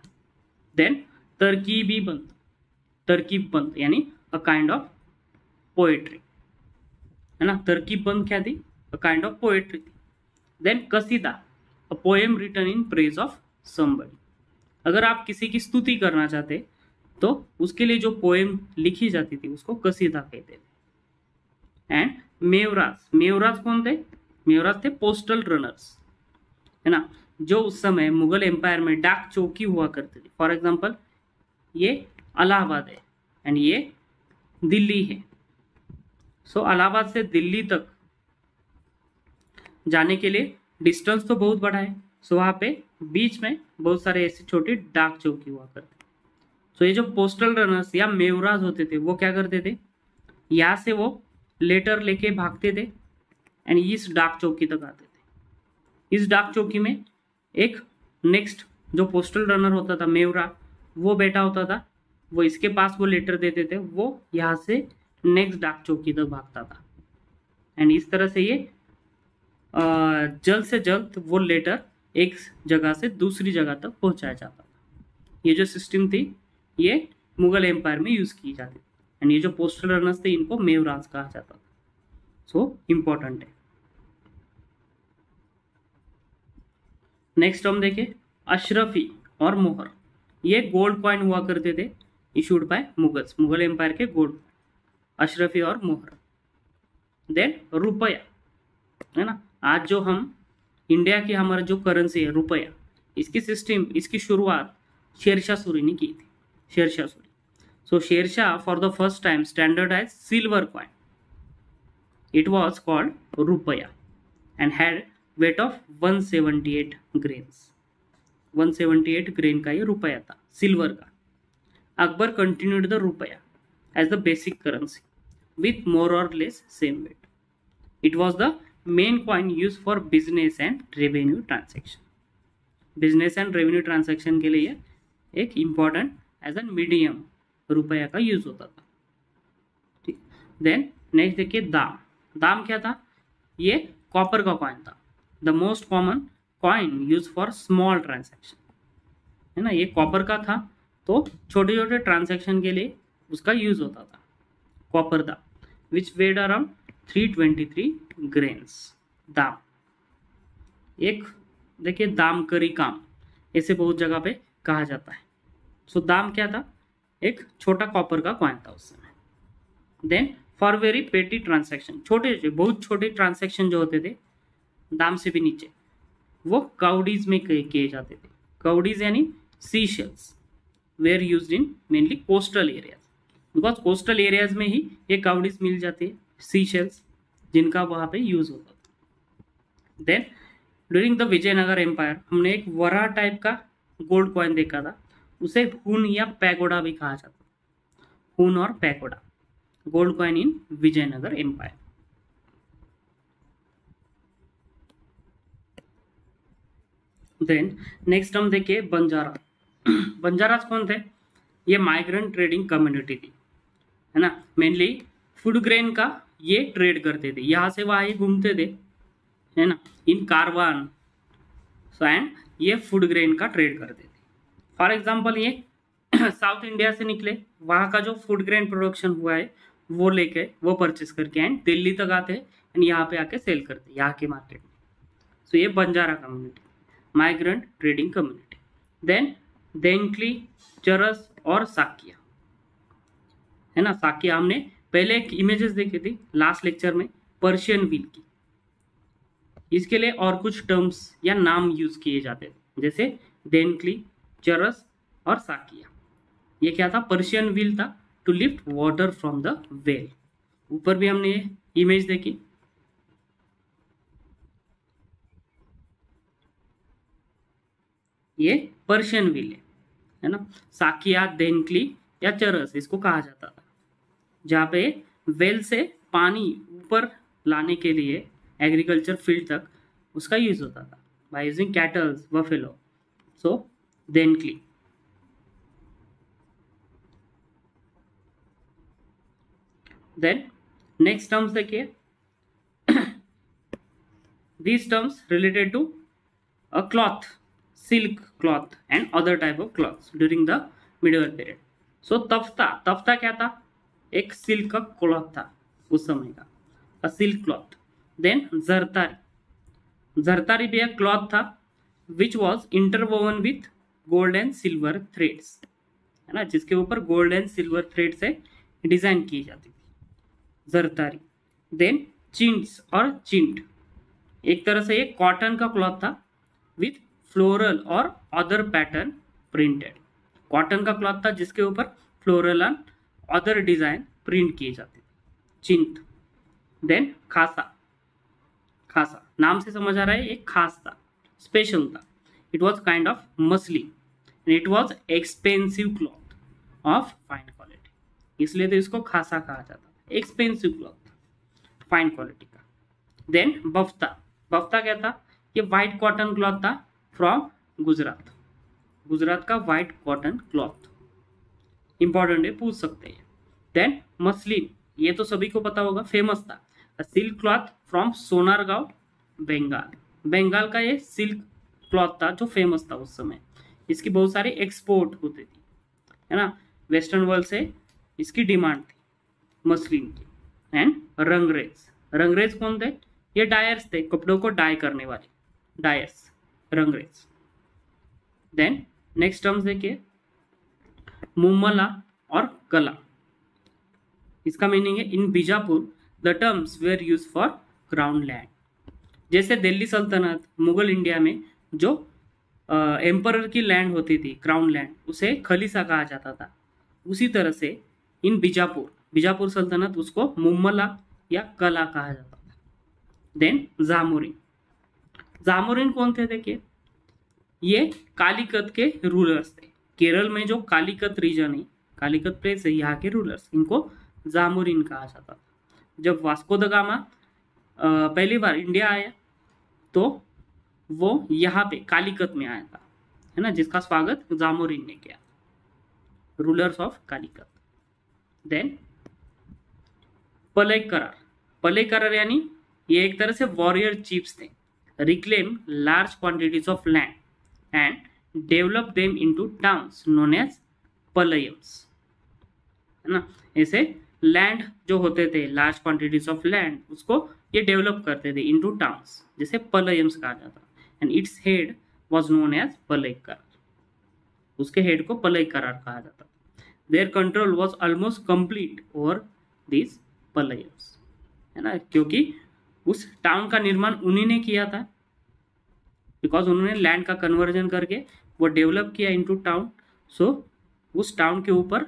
Then तरकीब बंद यानी अ काइंड ऑफ पोएट्री, है ना, तरकीब बंद क्या थी, अ काइंड ऑफ पोएट्री थी। Then qasida, a poem written in praise of somebody, अगर आप किसी की स्तुति करना चाहते तो उसके लिए जो पोएम लिखी जाती थी उसको कसीदा कहते थे। एंड मेवराज कौन थे, मेवराज थे पोस्टल रनर्स, है ना, जो उस समय मुगल एम्पायर में डाक चौकी हुआ करती थी। फॉर एग्जाम्पल ये इलाहाबाद है एंड ये दिल्ली है, सो इलाहाबाद से दिल्ली तक जाने के लिए डिस्टेंस तो बहुत बड़ा है, सो वहाँ पे बीच में बहुत सारे ऐसे छोटे डाक चौकी हुआ करते, सो ये जो पोस्टल रनर्स या मेवराज होते थे वो क्या करते थे, यहाँ से वो लेटर लेके भागते थे एंड इस डाक चौकी तक आते थे। इस डाक चौकी में एक नेक्स्ट जो पोस्टल रनर होता था मेवरा, वो बैठा होता था, वो इसके पास वो लेटर देते थे, वो यहाँ से नेक्स्ट डाक चौकी तक भागता था एंड इस तरह से ये जल्द से जल्द वो लेटर एक जगह से दूसरी जगह तक पहुंचाया जाता था। ये जो सिस्टम थी ये मुगल एम्पायर में यूज की जाती थी एंड ये जो पोस्टल रनर्स थे इनको मेवराज कहा जाता था। सो इम्पोर्टेंट है। नेक्स्ट हम देखें अशरफी और मोहर। ये गोल्ड कॉइन हुआ करते थे issued by Mughals, Mughal empire के गोल्ड, अशरफी और मोहर। देन रुपया है ना, आज जो हम इंडिया की हमारा जो करेंसी है रुपया, इसकी सिस्टम, इसकी शुरुआत शेरशाह सूरी ने की थी, Shershah Suri. So Shershah for the first time standardise silver coin, it was called rupiya and had weight of 178 grains. 178 grain का ये रुपया था सिल्वर का। Akbar continued the rupiya as the basic currency with more or less same weight. It was the main coin used for business and revenue transaction. Business and revenue transaction के लिए एक important as a medium रुपया का use होता था। ठीक, then next देखिए दाम। दाम क्या था, ये कॉपर का कॉइन था, the most common coin use for small transaction, है ना। ये कॉपर का था तो छोटे छोटे ट्रांजेक्शन के लिए उसका यूज होता था, कॉपर दाम, which weighed around 323 grains। दाम एक देखिए दाम करी काम, ऐसे बहुत जगह पे कहा जाता है। सो दाम क्या था, एक छोटा कॉपर का कॉइन था उस समय। देन फॉर वेरी पेटी ट्रांसैक्शन, छोटे बहुत छोटे ट्रांसैक्शन जो होते थे दाम से भी नीचे, वो काउडीज में किए जाते थे। काउडीज यानी sea shells were used in mainly coastal areas, because coastal areas में ही ये काउडीज मिल जाते हैं, सी शेल्स, जिनका वहाँ पे यूज होता था। Then during the Vijayanagara empire हमने एक वरा टाइप का गोल्ड कॉइन देखा था, उसे हुन या पैगोडा भी कहा जाता है, हुन और pagoda, gold coin in Vijayanagara empire. Then next हम देखिए बंजारा। बंजाराज कौन थे, ये माइग्रेंट ट्रेडिंग कम्युनिटी थी, है ना। मेनली फूड ग्रेन का ये ट्रेड करते थे, यहाँ से वहाँ ये घूमते थे, है ना, इन कारवान। एंड ये फूड ग्रेन का ट्रेड करते थे। फॉर एग्जांपल ये साउथ इंडिया से निकले, वहाँ का जो फूड ग्रेन प्रोडक्शन हुआ है वो लेके, वो परचेस करके एंड दिल्ली तक आते हैं एंड यहाँ पे आके सेल करते हैं यहाँ के मार्केट में। सो ये Banjara community, migrant trading community. Then dhenkli, charas और साकिया, है ना। साकिया हमने पहले एक इमेजेस देखी थी लास्ट लेक्चर में पर्शियन व्हील की, इसके लिए और कुछ टर्म्स या नाम यूज किए जाते थे, जैसे देंकली, चरस और साकिया। ये क्या था, पर्शियन व्हील था to lift water from the well. ऊपर भी हमने ये इमेज देखी, ये पर्शियन व्हील है ना। साकिया, देंकली या चरस इसको कहा जाता था, जहाँ पे वेल से पानी ऊपर लाने के लिए एग्रीकल्चर फील्ड तक उसका यूज होता था by using cattles, buffalo. So dhenkli. Then next terms देखिए, these terms related to a cloth, silk cloth and other type of cloths during the medieval period। so Tafta, Tafta क्या था, एक सिल्क का क्लॉथ था उस समय का, a silk cloth। then जरतारी, जरतारी भी एक क्लॉथ था which was interwoven with gold and silver threads, है ना, जिसके ऊपर गोल्ड एंड सिल्वर थ्रेड से डिजाइन की जाती थी, जरतारी। देन चिंट्स और चिंट, एक तरह से ये कॉटन का क्लॉथ था विथ फ्लोरल और अदर पैटर्न प्रिंटेड, कॉटन का क्लॉथ था जिसके ऊपर floral and other design print किए जाते थे, चिंट। देन खासा, खासा नाम से समझ आ रहा है एक खास था, स्पेशल था। It was kind of muslin and it was expensive cloth, of fine quality, इसलिए तो इसको खासा कहा जाता था। एक्सपेंसिव क्लॉथ, फाइन क्वालिटी का। देन बफ्ता, बफ्ता क्या था? ये व्हाइट कॉटन क्लॉथ था फ्रॉम गुजरात, गुजरात का व्हाइट कॉटन क्लॉथ, इंपॉर्टेंट है, पूछ सकते हैं। देन मसलिन, ये तो सभी को पता होगा, फेमस था। Silk cloth from Sonargaon, Bengal, Bengal का ये सिल्क क्लॉथ था जो फेमस था उस समय। इसकी बहुत सारी एक्सपोर्ट होती थी, है ना, वेस्टर्न वर्ल्ड से इसकी डिमांड थी मसलिन की। एंड रंगरेज, रंगरेज कौन थे? ये डायर्स थे, कपड़ों को डाई करने वाले, डायर्स, रंगरेज। देन नेक्स्ट टर्म्स देखिए, मुमला और कला, इसका मीनिंग है in Bijapur the terms were use for crown land. जैसे दिल्ली सल्तनत, मुगल इंडिया में जो एम्परर की लैंड होती थी, क्राउन लैंड, उसे खलीसा कहा जाता था। उसी तरह से इन बीजापुर, बीजापुर सल्तनत, उसको मुमला या कला कहा जाता था। देन जामोरिन, जामोरिन कौन थे? देखिए, ये कालीकत के रूलर्स थे। केरल में जो कालीकत रीजन है, कालीकत प्लेस है, यहाँ के रूलर्स, इनको जामोरिन कहा जाता था। जब वास्को द गामा पहली बार इंडिया आया तो वो यहाँ पे कालीकत में आया था, है ना, जिसका स्वागत जामोरिन ने किया, rulers of Calicut. Then Palayakarar, Palayakarar यानी ये एक तरह से वॉरियर चीफ्स थे, reclaim large quantities of land and develop them into towns known as palayams, है ना। ऐसे लैंड जो होते थे, लार्ज क्वांटिटीज ऑफ लैंड, उसको ये डेवलप करते थे इनटू टाउन्स, जिसे पलयम्स कहा जाता। And its head was known as Palayakarar, उसके हेड को पलय करार कहा जाता। There control was almost complete over this palayams, है ना, क्योंकि उस टाउन का निर्माण उन्हीं ने किया था, बिकॉज उन्होंने लैंड का कन्वर्जन करके वो डेवलप किया इनटू टाउन। सो उस टाउन के ऊपर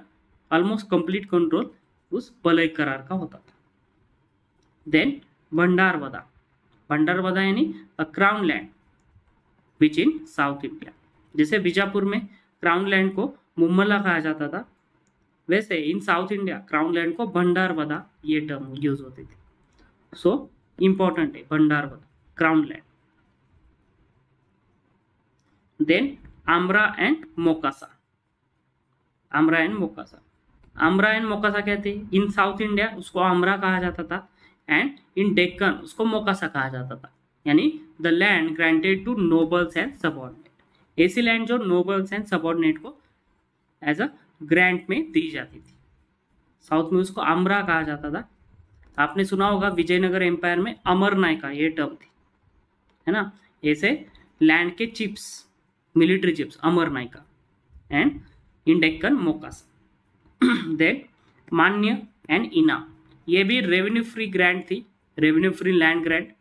ऑलमोस्ट कंप्लीट कंट्रोल उस पलय करार का होता था। देन भंडारवदा, भंडारवदा यानी a crown land which in South India. जैसे बीजापुर में क्राउन लैंड को मुमला कहा जाता था, वैसे इन साउथ इंडिया क्राउन लैंड को भंडारवदा ये टर्म यूज होती थी। सो इंपॉर्टेंट है bhandaravada, crown land. Then amara and mokasa, amara and mokasa, amara and mokasa कहते हैं, इन साउथ इंडिया उसको आम्रा कहा जाता था एंड इन डेक्कन उसको मोकासा कहा जाता था, यानी the land granted to nobles and subordinate. ऐसी लैंड जो नोबल्स एंड सबऑर्डिनेट को एज अ ग्रांट में दी जाती थी। साउथ में उसको आम्रा कहा जाता था। आपने सुना होगा विजयनगर एम्पायर में अमर नायका ये टर्म थी, है ना। ऐसे लैंड के chiefs, military chiefs, amara nayaka, and in Deccan mokasa. Then manya and inam, ये भी रेवेन्यू फ्री ग्रांट थी, रेवेन्यू फ्री लैंड ग्रांट,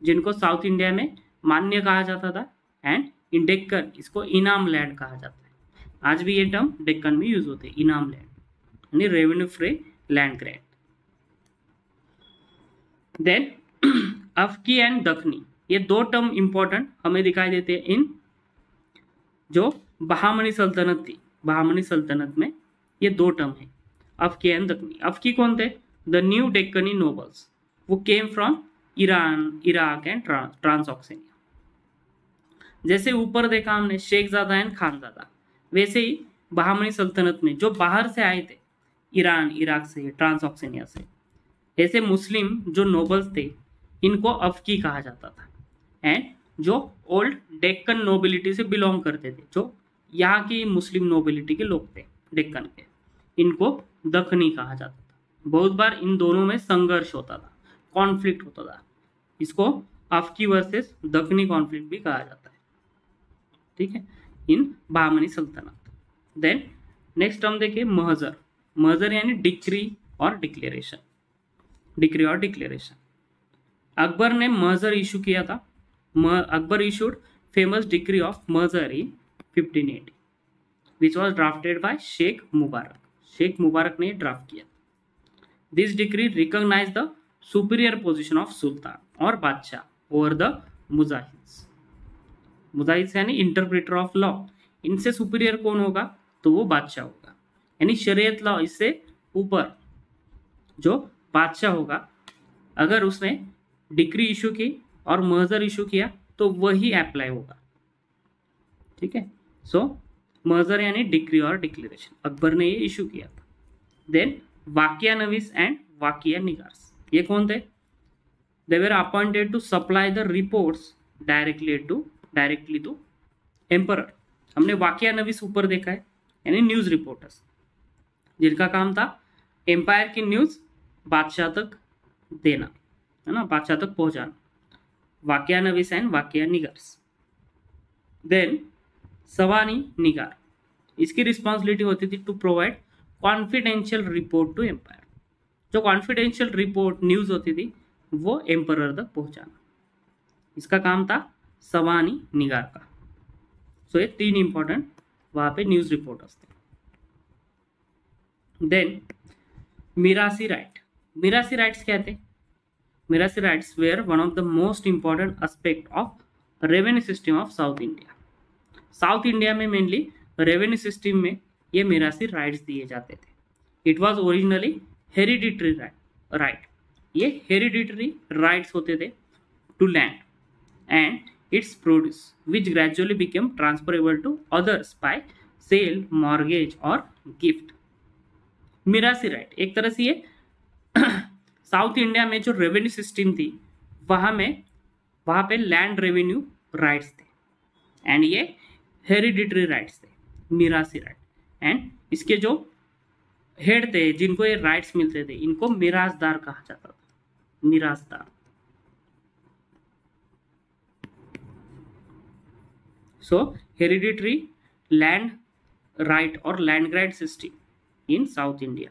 जिनको साउथ इंडिया में मान्य कहा जाता था एंड इन डेक्कन इसको इनाम लैंड कहा जाता है। आज भी ये टर्म डेक्कन में यूज होते हैं, इनाम लैंड यानी revenue free land grant. Then Afaqi and Dakhni, ये दो टर्म इंपॉर्टेंट हमें दिखाई देते हैं इन जो बहामनी सल्तनत थी, बहामनी सल्तनत में ये दो टर्म है, अफ्की एंड दखनी। अफ्की कौन थे? द न्यू डेक्कनी नोबल्स, वो came from Iran, Iraq and Transoxania. जैसे ऊपर देखा हमने शेखजादा एंड खानजादा, वैसे ही बहामनी सल्तनत में जो बाहर से आए थे, ईरान, इराक से, ट्रांसऑक्सेनिया से, ऐसे मुस्लिम जो नोबल्स थे इनको अफ्की कहा जाता था। एंड जो ओल्ड डेक्कन नोबिलिटी से बिलोंग करते थे, जो यहाँ की मुस्लिम नोबिलिटी के लोग थे डेक्कन के, इनको दखनी कहा जाता था। बहुत बार इन दोनों में संघर्ष होता था, कॉन्फ्लिक्ट होता था, इसको अफ्की वर्सेस दखनी कॉन्फ्लिक्ट भी कहा जाता है, ठीक है, इन बहामनी सल्तनत। देन नेक्स्ट टर्म देखिए महजर, महजर यानी डिक्री और डिक्लेरेशन, डिक्री और डिक्लेरेशन। अकबर ने महजर इशू किया था, Akbar issued famous decree of mahzar in 1580 which was drafted by Shaikh Mubarak, Shaikh Mubarak ने ड्राफ्ट किया। This decree recognise the superior position of sultan और बादशाह ओवर द मुजाहिद्स, मुजाहिद्स यानी इंटरप्रेटर ऑफ लॉ, इनसे सुपीरियर कौन होगा तो वो बादशाह होगा। यानी शरीयत लॉ, इससे ऊपर जो बादशाह होगा, अगर उसने डिक्री इशू की और मर्जर इशू किया तो वही अप्लाई होगा। ठीक है, सो मर्जर यानी डिक्री और डिक्लेरेशन, अकबर ने ये इशू किया था। देन वाकिया नवीस एंड वाकिया निगार्स, ये कौन थे? They were appointed to supply the reports directly to emperor. हमने वाकिया नवीस ऊपर देखा है, यानी न्यूज रिपोर्टर्स, जिनका काम था एम्पायर की न्यूज बादशाह तक देना, है ना, बादशाह तक पहुंचाना। वाकिया नवीस एंड वाकिया निगार्स। देन सवानी निगार, इसकी रिस्पॉन्सिबिलिटी होती थी to provide confidential report to empire. जो कॉन्फिडेंशियल रिपोर्ट न्यूज होती थी वो एम्परर तक पहुंचाना, इसका काम था सवानी निगार का। सो ये 3 इंपॉर्टेंट वहां पे न्यूज रिपोर्टर्स थे। Then mirasi right, mirasi rights क्या थे? Mirasi rights were one of the most important aspect of revenue system of South India. South India में मेनली रेवेन्यू सिस्टम में ये मिरासी राइट्स दिए जाते थे। It was originally hereditary right, ये हेरिडिटरी राइट्स होते थे to land and its produce, which gradually became transferable to others by sale, mortgage और gift। मिरासी राइट एक तरह से ये साउथ इंडिया में जो रेवेन्यू सिस्टम थी वहां पे लैंड रेवेन्यू राइट्स थे एंड ये हेरिडिटरी राइट्स थे, मिरासी राइट। एंड इसके जो हेड थे जिनको ये राइट्स मिलते थे इनको मिरासदार कहा जाता था, मिरासदार। सो हेरिडिटरी लैंड राइट और land grant system in South India,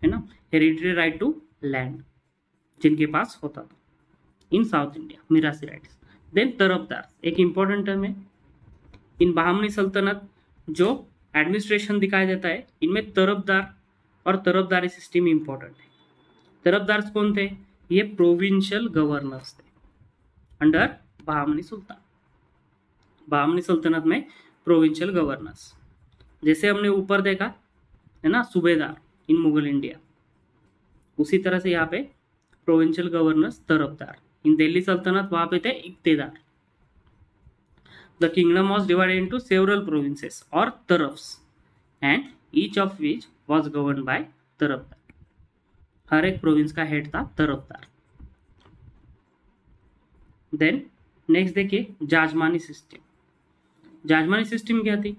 है ना, हेरिडिटरी राइट टू लैंड जिनके पास होता था in South India, mirasi rights. Then tarafdar एक इंपॉर्टेंट टर्म है। इन बहामनी सल्तनत जो एडमिनिस्ट्रेशन दिखाई देता है इनमें तरफदार और तरफदारी सिस्टम इंपॉर्टेंट है। तरफदार कौन थे? ये प्रोविंशियल गवर्नर्स थे अंडर बहामनी सुल्तान। बहामनी सल्तनत में प्रोविंशियल गवर्नर्स, जैसे हमने ऊपर देखा है ना सूबेदार इन मुगल इंडिया, उसी तरह से यहाँ पे provincial governors tarafdar. In Delhi सल्तनत वहां पे थे iqtadar. The kingdom was divided into several provinces और tarafs and each of which was govern by tarafdar. हर एक प्रोविंस का हेड था तरफदार। देन नेक्स्ट देखिए जाजमानी सिस्टम। जाजमानी सिस्टम क्या थी?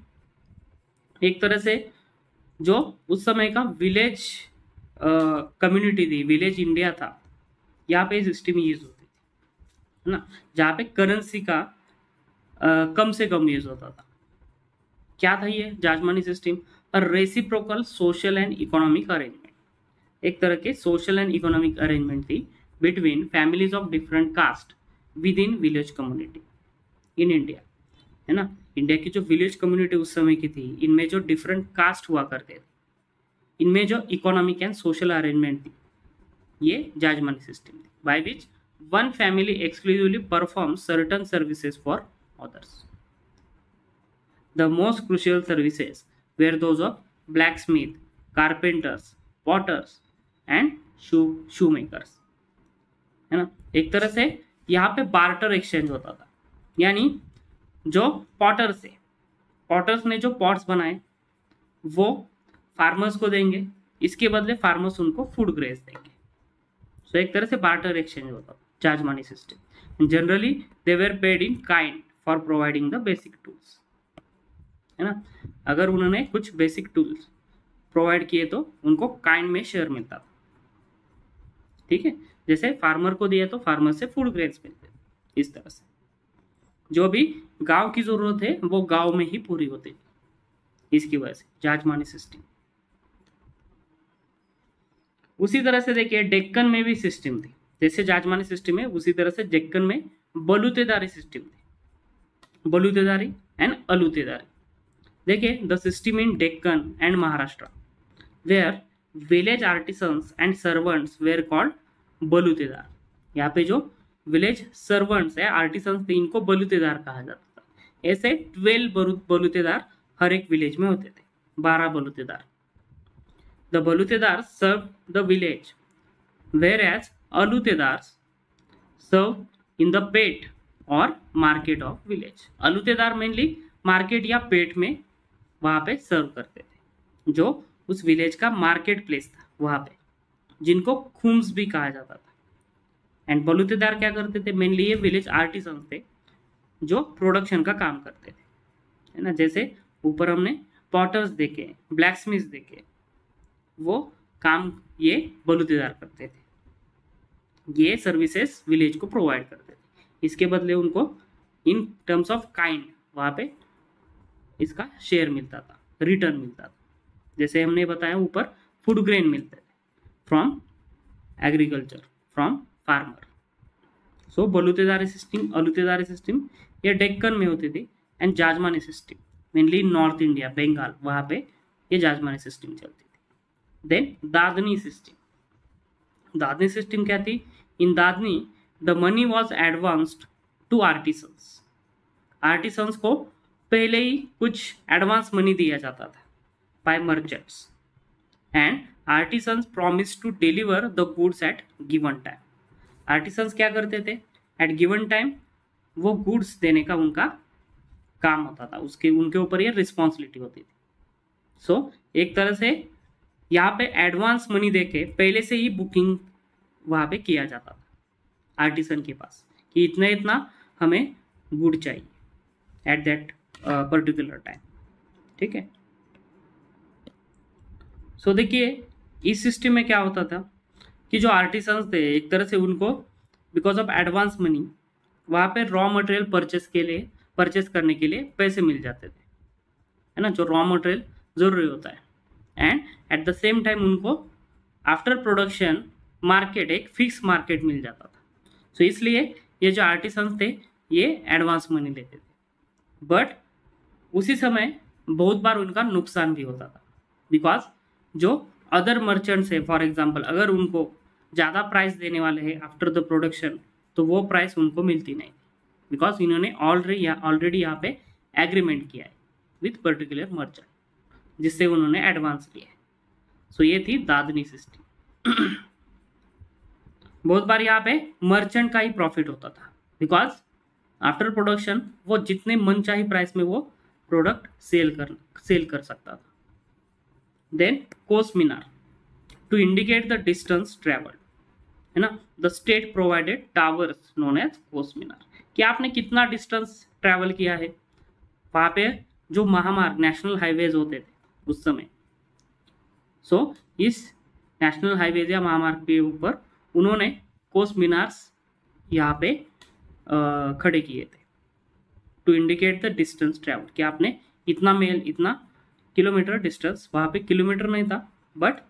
एक तरह से जो उस समय का विलेज कम्युनिटी थी, विलेज इंडिया था, यहाँ पे सिस्टम यूज होती थी, है ना, जहाँ पे करेंसी का कम से कम यूज होता था। क्या था ये jajmani system? A reciprocal social and economic arrangement, एक तरह के सोशल एंड इकोनॉमिक अरेंजमेंट थी between families of different caste within village community in India, है ना। इंडिया की जो विलेज कम्युनिटी उस समय की थी इनमें जो डिफरेंट कास्ट हुआ करते थे, इनमें जो इकोनॉमिक एंड सोशल अरेंजमेंट थी ये जाजमानी सिस्टम थी, by which one family exclusively perform certain services for others. The most crucial services were those of blacksmith, carpenters, potters and shoemakers, है ना। एक तरह से यहाँ पे बार्टर एक्सचेंज होता था, यानी जो पॉटर्स है, पॉटर्स ने जो पॉट्स बनाए वो फार्मर्स को देंगे, इसके बदले फार्मर्स उनको फूड ग्रेस देंगे। सो एक तरह से बार्टर एक्सचेंज होता था jajmani system. Generally they were paid in kind for providing the basic tools, है ना। अगर उन्होंने कुछ बेसिक टूल्स प्रोवाइड किए तो उनको काइंड में शेयर मिलता था, ठीक है। जैसे फार्मर को दिया तो फार्मर से फूड ग्रेन्स मिलते, इस तरह से जो भी गांव की जरूरत है वो गांव में ही पूरी होती थी, इसकी वजह से जाजमानी सिस्टम। उसी तरह से देखिए डेक्कन में भी सिस्टम थी, जैसे जाजमानी सिस्टम है उसी तरह से डेक्कन में बलूतेदारी सिस्टम थी, बलूतेदारी एंड अलूतेदारी। देखिए the system in Deccan and Maharashtra where village artisans and servants were called balutedar. यहाँ पे जो विलेज सर्वेंट्स है, आर्टिसंस थे, इनको बलूतेदार कहा जाता था। ऐसे 12 बलूतेदार हर एक विलेज में होते थे। 12 बलूतेदार. The balutedars served the village, whereas alutedars serve in the peth और market of village. Alutedar mainly market या पेट में वहां पे सर्व करते थे, जो उस विलेज का मार्केट प्लेस था वहां पे, जिनको खुम्स भी कहा जाता था. एंड बलूतेदार क्या करते थे? मेनली ये विलेज आर्टिसंस थे जो प्रोडक्शन का काम करते थे, है ना. जैसे ऊपर हमने पॉटर्स देखे, ब्लैकस्मिथ देखे, वो काम ये बलूतेदार करते थे. ये सर्विसेज विलेज को प्रोवाइड करते थे. इसके बदले उनको इन टर्म्स ऑफ काइंड वहाँ पे इसका शेयर मिलता था, रिटर्न मिलता था. जैसे हमने बताया ऊपर, फूड ग्रेन मिलते थे from agriculture, from farmer. So balutedari system, alutedari system ये डेक्कन में होती थी. And jajmani system mainly North India, Bengal, वहाँ पे ये जाजमानी सिस्टम चलती थी. Then dadni system. Dadni system क्या थी? In dadni the money was advanced to artisans. Artisans को पहले ही कुछ एडवांस मनी दिया जाता था by merchants. And artisans promise to deliver the goods at given time. Artisans क्या करते थे? एट गिवन टाइम वो गुड्स देने का उनका काम होता था, उसके उनके ऊपर ये रिस्पॉन्सिबिलिटी होती थी. सो एक तरह से यहाँ पे एडवांस मनी देके पहले से ही बुकिंग वहाँ पे किया जाता था आर्टिसन के पास कि इतना इतना हमें गुड चाहिए एट दैट पर्टिकुलर टाइम. ठीक है. सो देखिए इस सिस्टम में क्या होता था कि जो आर्टिसंस थे एक तरह से उनको बिकॉज ऑफ एडवांस मनी वहाँ पे रॉ मटेरियल परचेस करने के लिए पैसे मिल जाते थे, है ना, जो रॉ मटेरियल जरूरी होता है. And at the same time उनको आफ्टर प्रोडक्शन मार्केट, एक फिक्स मार्केट मिल जाता था. सो इसलिए ये जो आर्टिसंस थे ये एडवांस मनी लेते थे. बट उसी समय बहुत बार उनका नुकसान भी होता था बिकॉज जो अदर मर्चेंट्स है, फॉर एग्जांपल अगर उनको ज़्यादा प्राइस देने वाले हैं आफ्टर द प्रोडक्शन, तो वो प्राइस उनको मिलती नहीं बिकॉज इन्होंने ऑलरेडी यहाँ पे एग्रीमेंट किया है विथ पर्टिकुलर मर्चेंट, जिससे उन्होंने एडवांस लिया है. सो ये थी दादनी सिस्टम. बहुत बार यहाँ पे मर्चेंट का ही प्रॉफिट होता था बिकॉज आफ्टर प्रोडक्शन वो जितने मनचाही प्राइस में वो प्रोडक्ट सेल कर सकता था. Then kos minar to indicate the distance travelled, है ना. The state provided towers known as kos minar, कि आपने कितना डिस्टेंस ट्रैवल किया है. वहाँ पे जो महामार्ग, नेशनल हाईवेज होते थे उस समय, सो इस नेशनल हाईवेज या महामार्ग के ऊपर उन्होंने कोस मीनार्स यहाँ पे खड़े किए थे to indicate the distance travel, कि आपने इतना किलोमीटर डिस्टेंस, वहाँ पे किलोमीटर नहीं था बट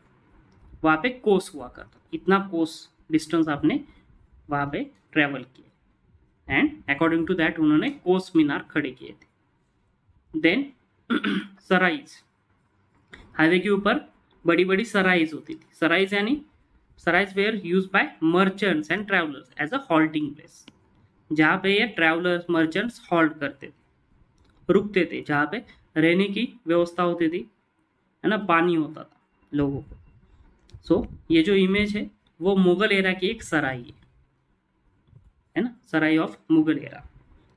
वहाँ पे कोस हुआ करता, इतना कोस डिस्टेंस आपने वहाँ पे ट्रैवल किए. एंड अकॉर्डिंग टू दैट उन्होंने कोस मीनार खड़े किए थे. देन सराइज, हाईवे के ऊपर बड़ी बड़ी सराइज होती थी. सराइज यानी sarais were use by merchants and travellers as a halting place, जहाँ पे ये ट्रैवलर्स मर्चेंट्स हॉल्ट करते थे, रुकते थे, जहाँ पे रहने की व्यवस्था होती थी, है ना, पानी होता था लोगों को. सो ये जो इमेज है वो मुगल एरा की एक सराय है ना, सराय ऑफ मुगल एरा.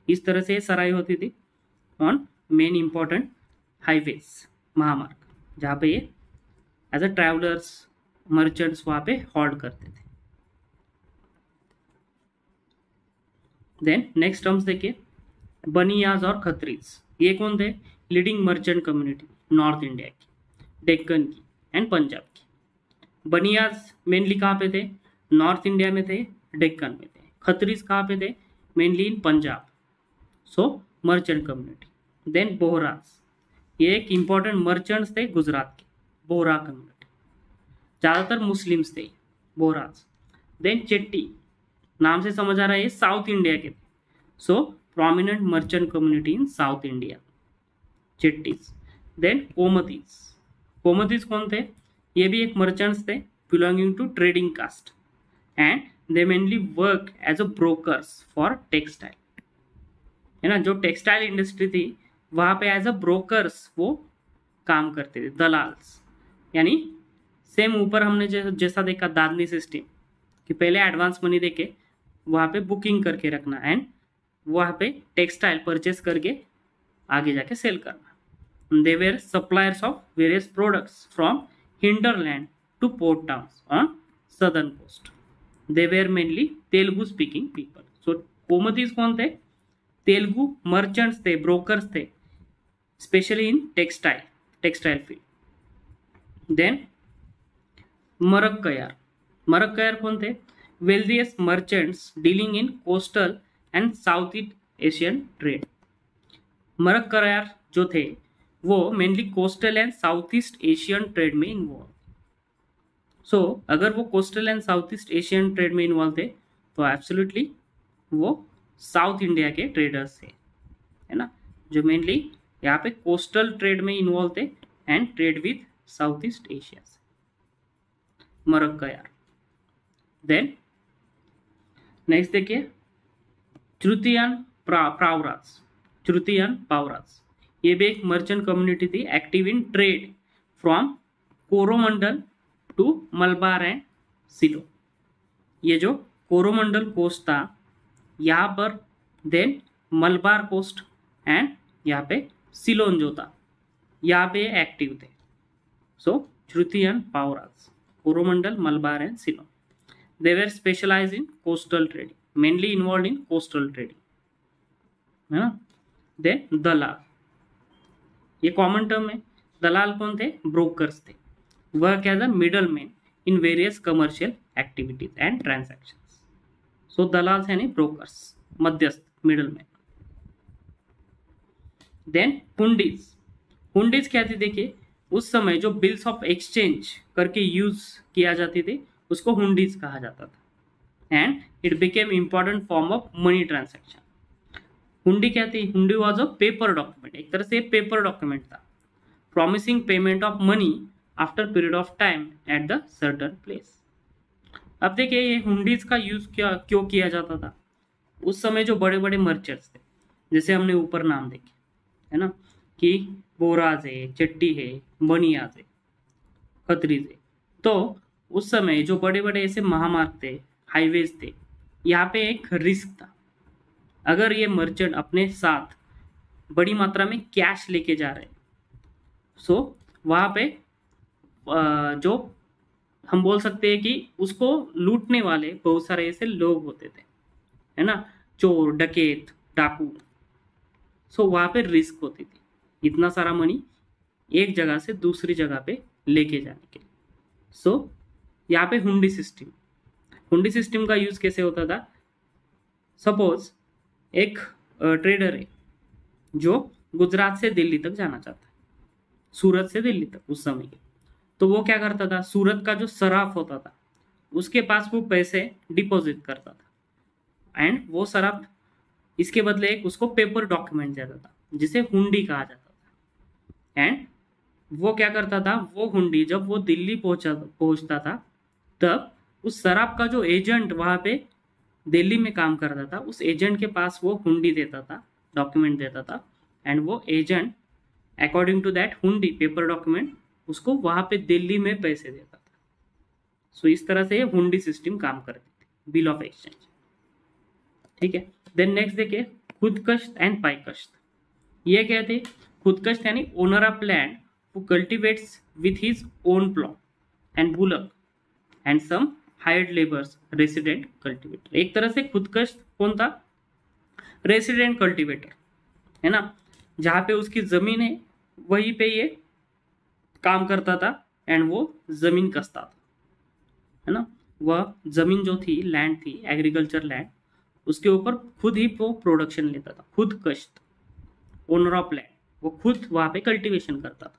इस तरह से सराय होती थी ऑन मेन इंपॉर्टेंट हाईवेज, महामार्ग, जहाँ पे ये एज अ ट्रैवलर्स मर्चेंट्स वहाँ पे हॉल्ट करते थे. देन नेक्स्ट टर्म्स देखिए, बनियाज और खत्रीज. ये कौन थे? Leading merchant community north India की, डेक्कन की एंड पंजाब की. बनियाज मेनली कहाँ पे थे? नॉर्थ इंडिया में थे, डेक्कन में थे. खत्रीज कहाँ पे थे? Mainly in Punjab. So merchant community. Then Bohras, ये एक इंपॉर्टेंट मर्चेंट्स थे गुजरात के, बोहरा कम्युनिटी, ज़्यादातर मुस्लिम्स थे बोहराज. देन चेट्टी, नाम से समझ आ रहा है ये साउथ इंडिया के थे. So prominent merchant community in South India, Chettis. Then Komatis. Komatis कौन थे? ये भी एक मर्चेंट्स थे belonging to trading caste and they mainly work as a brokers for textile, है ना. जो टेक्सटाइल इंडस्ट्री थी वहाँ पे एज अ ब्रोकर्स वो काम करते थे, दलाल्स। यानी सेम ऊपर हमने जैसा देखा दादली सिस्टम कि पहले एडवांस मनी देके वहाँ पे बुकिंग करके रखना एंड वहाँ पे टेक्सटाइल परचेस करके आगे जाके सेल करना। They were suppliers of various products from hinterland to port towns on southern coast. They were mainly Telugu speaking people. So Komatis कौन थे? तेलुगु मर्चेंट्स थे, ब्रोकर्स थे, specially in textile field. Then Marakkayar कौन थे? Wealthiest merchants dealing in coastal and South East Asian trade. Marakkayar जो थे वो mainly coastal and South East Asian trade में इन्वॉल्व। सो अगर वो coastal and South East Asian trade में इन्वॉल्व थे तो एब्सोल्युटली वो साउथ इंडिया के ट्रेडर्स थे, है ना, जो मेनली यहाँ पे कोस्टल ट्रेड में इन्वॉल्व थे and trade with south east Asia से। मरक्कयार। देन नेक्स्ट देखिए तृतीयन पावराज। ये भी एक मर्चेंट कम्युनिटी थी active in trade from Coromandel to Malabar and Ceylon. ये जो कोरोमंडल कोस्ट था यहाँ पर, देन मलबार कोस्ट एंड यहाँ पे सिलोन जो था यहाँ पे एक्टिव थे। सो तृतीयन Pavarajs, Coromandel, Malabar and Ceylon. They were specialise in coastal trading, mainly involve in coastal trading, है ना। देन दलाल, ये कॉमन टर्म है। दलाल कौन थे? ब्रोकर्स थे। वह क्या था? Middle man in various commercial activities and transactions. So dalal यानी ब्रोकर्स, मध्यस्थ, मिडल मैन। देन हुंडीज क्या थी? देखिए उस समय जो बिल्स ऑफ एक्सचेंज करके यूज किया जाती थी उसको हुंडीज कहा जाता था and it became important form of money transaction. हुंडी क्या थी? हुंडी वाज अ पेपर डॉक्यूमेंट, एक तरह से पेपर डॉक्यूमेंट था, promising payment of money after period of time at the certain place. अब देखिए ये हुंडीज का यूज क्यों किया जाता था? उस समय जो बड़े बड़े मर्चेंट्स थे, जैसे हमने ऊपर नाम देखे, है ना, कि बोराज है, चट्टी है, बनियाज है, खत्रीज है, तो उस समय जो बड़े बड़े ऐसे महामार्ग थे, हाईवेज थे, यहाँ पे एक रिस्क था। अगर ये मर्चेंट अपने साथ बड़ी मात्रा में कैश लेके जा रहे हैं, सो वहाँ पे जो हम बोल सकते हैं कि उसको लूटने वाले बहुत सारे ऐसे लोग होते थे, है ना, चोर, डकैत, डाकू। सो वहाँ पे रिस्क होती थी इतना सारा मनी एक जगह से दूसरी जगह पे लेके जाने के लिए। सो यहाँ पे हुंडी सिस्टम का यूज कैसे होता था? सपोज एक ट्रेडर है जो गुजरात से दिल्ली तक जाना चाहता है, सूरत से दिल्ली तक उस समय के, तो वो क्या करता था? सूरत का जो सराफ होता था उसके पास वो पैसे डिपॉजिट करता था एंड वो सराफ इसके बदले एक उसको पेपर डॉक्यूमेंट देता था जिसे हुंडी कहा जाता था। एंड वो क्या करता था? वो हुंडी जब वो दिल्ली पहुंचता था तब उस सराफ का जो एजेंट वहां पे दिल्ली में काम करता था उस एजेंट के पास वो हुंडी देता था, डॉक्यूमेंट देता था एंड वो एजेंट अकॉर्डिंग टू दैट हुंडी पेपर डॉक्यूमेंट उसको वहां पे दिल्ली में पैसे देता था। सो इस तरह से ये हुंडी सिस्टम काम करती थी, बिल ऑफ एक्सचेंज। ठीक है। देन नेक्स्ट देखिए खुदकश्त एंड पाईकश्त। ये क्या थे? खुदकश्त यानी owner of land who cultivates with his own plow and bullock and some hired laborers, resident cultivator। एक तरह से खुदकश्त कौन था? रेसिडेंट कल्टीवेटर, है ना, जहाँ पे उसकी जमीन है वहीं पे ये काम करता था एंड वो जमीन कसता था, है ना। वह जमीन जो थी, लैंड थी, एग्रीकल्चर लैंड, उसके ऊपर खुद ही वो प्रोडक्शन लेता था। खुदकश्त, ओनर ऑफ लैंड, वो खुद वहाँ पे कल्टीवेशन करता था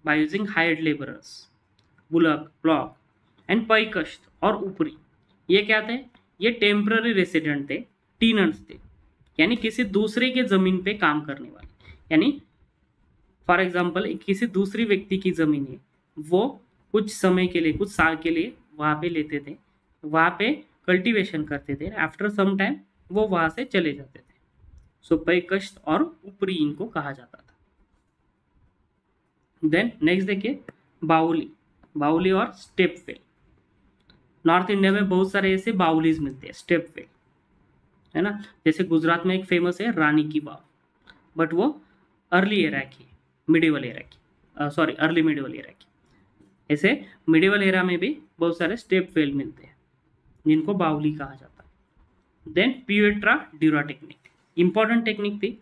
by using hired laborers, bullock, plow and पाईकश्त और ऊपरी। ये क्या थे? ये टेम्पररी रेसिडेंट थे, टीनर्स थे, यानी किसी दूसरे के जमीन पे काम करने वाले। यानी फॉर एग्जांपल किसी दूसरी व्यक्ति की जमीन है, वो कुछ समय के लिए, कुछ साल के लिए वहाँ पे लेते थे, वहाँ पे कल्टीवेशन करते थे, आफ्टर सम टाइम वो वहाँ से चले जाते थे। सो पाईकश्त और ऊपरी इनको कहा जाता था। देन नेक्स्ट देखिए बाउली, बाउली और स्टेप वेल। नॉर्थ इंडिया में बहुत सारे ऐसे बाउलीज मिलते हैं, स्टेप वेल, है ना। जैसे गुजरात में एक फेमस है रानी की वाव, बट वो अर्ली एरा की, मिडिवल एरा की, सॉरी अर्ली मिडिवल एरा की। ऐसे मिडिवल एरा में भी बहुत सारे स्टेप वेल मिलते हैं जिनको बाउली कहा जाता है। Then pietra dura technique, important technique थी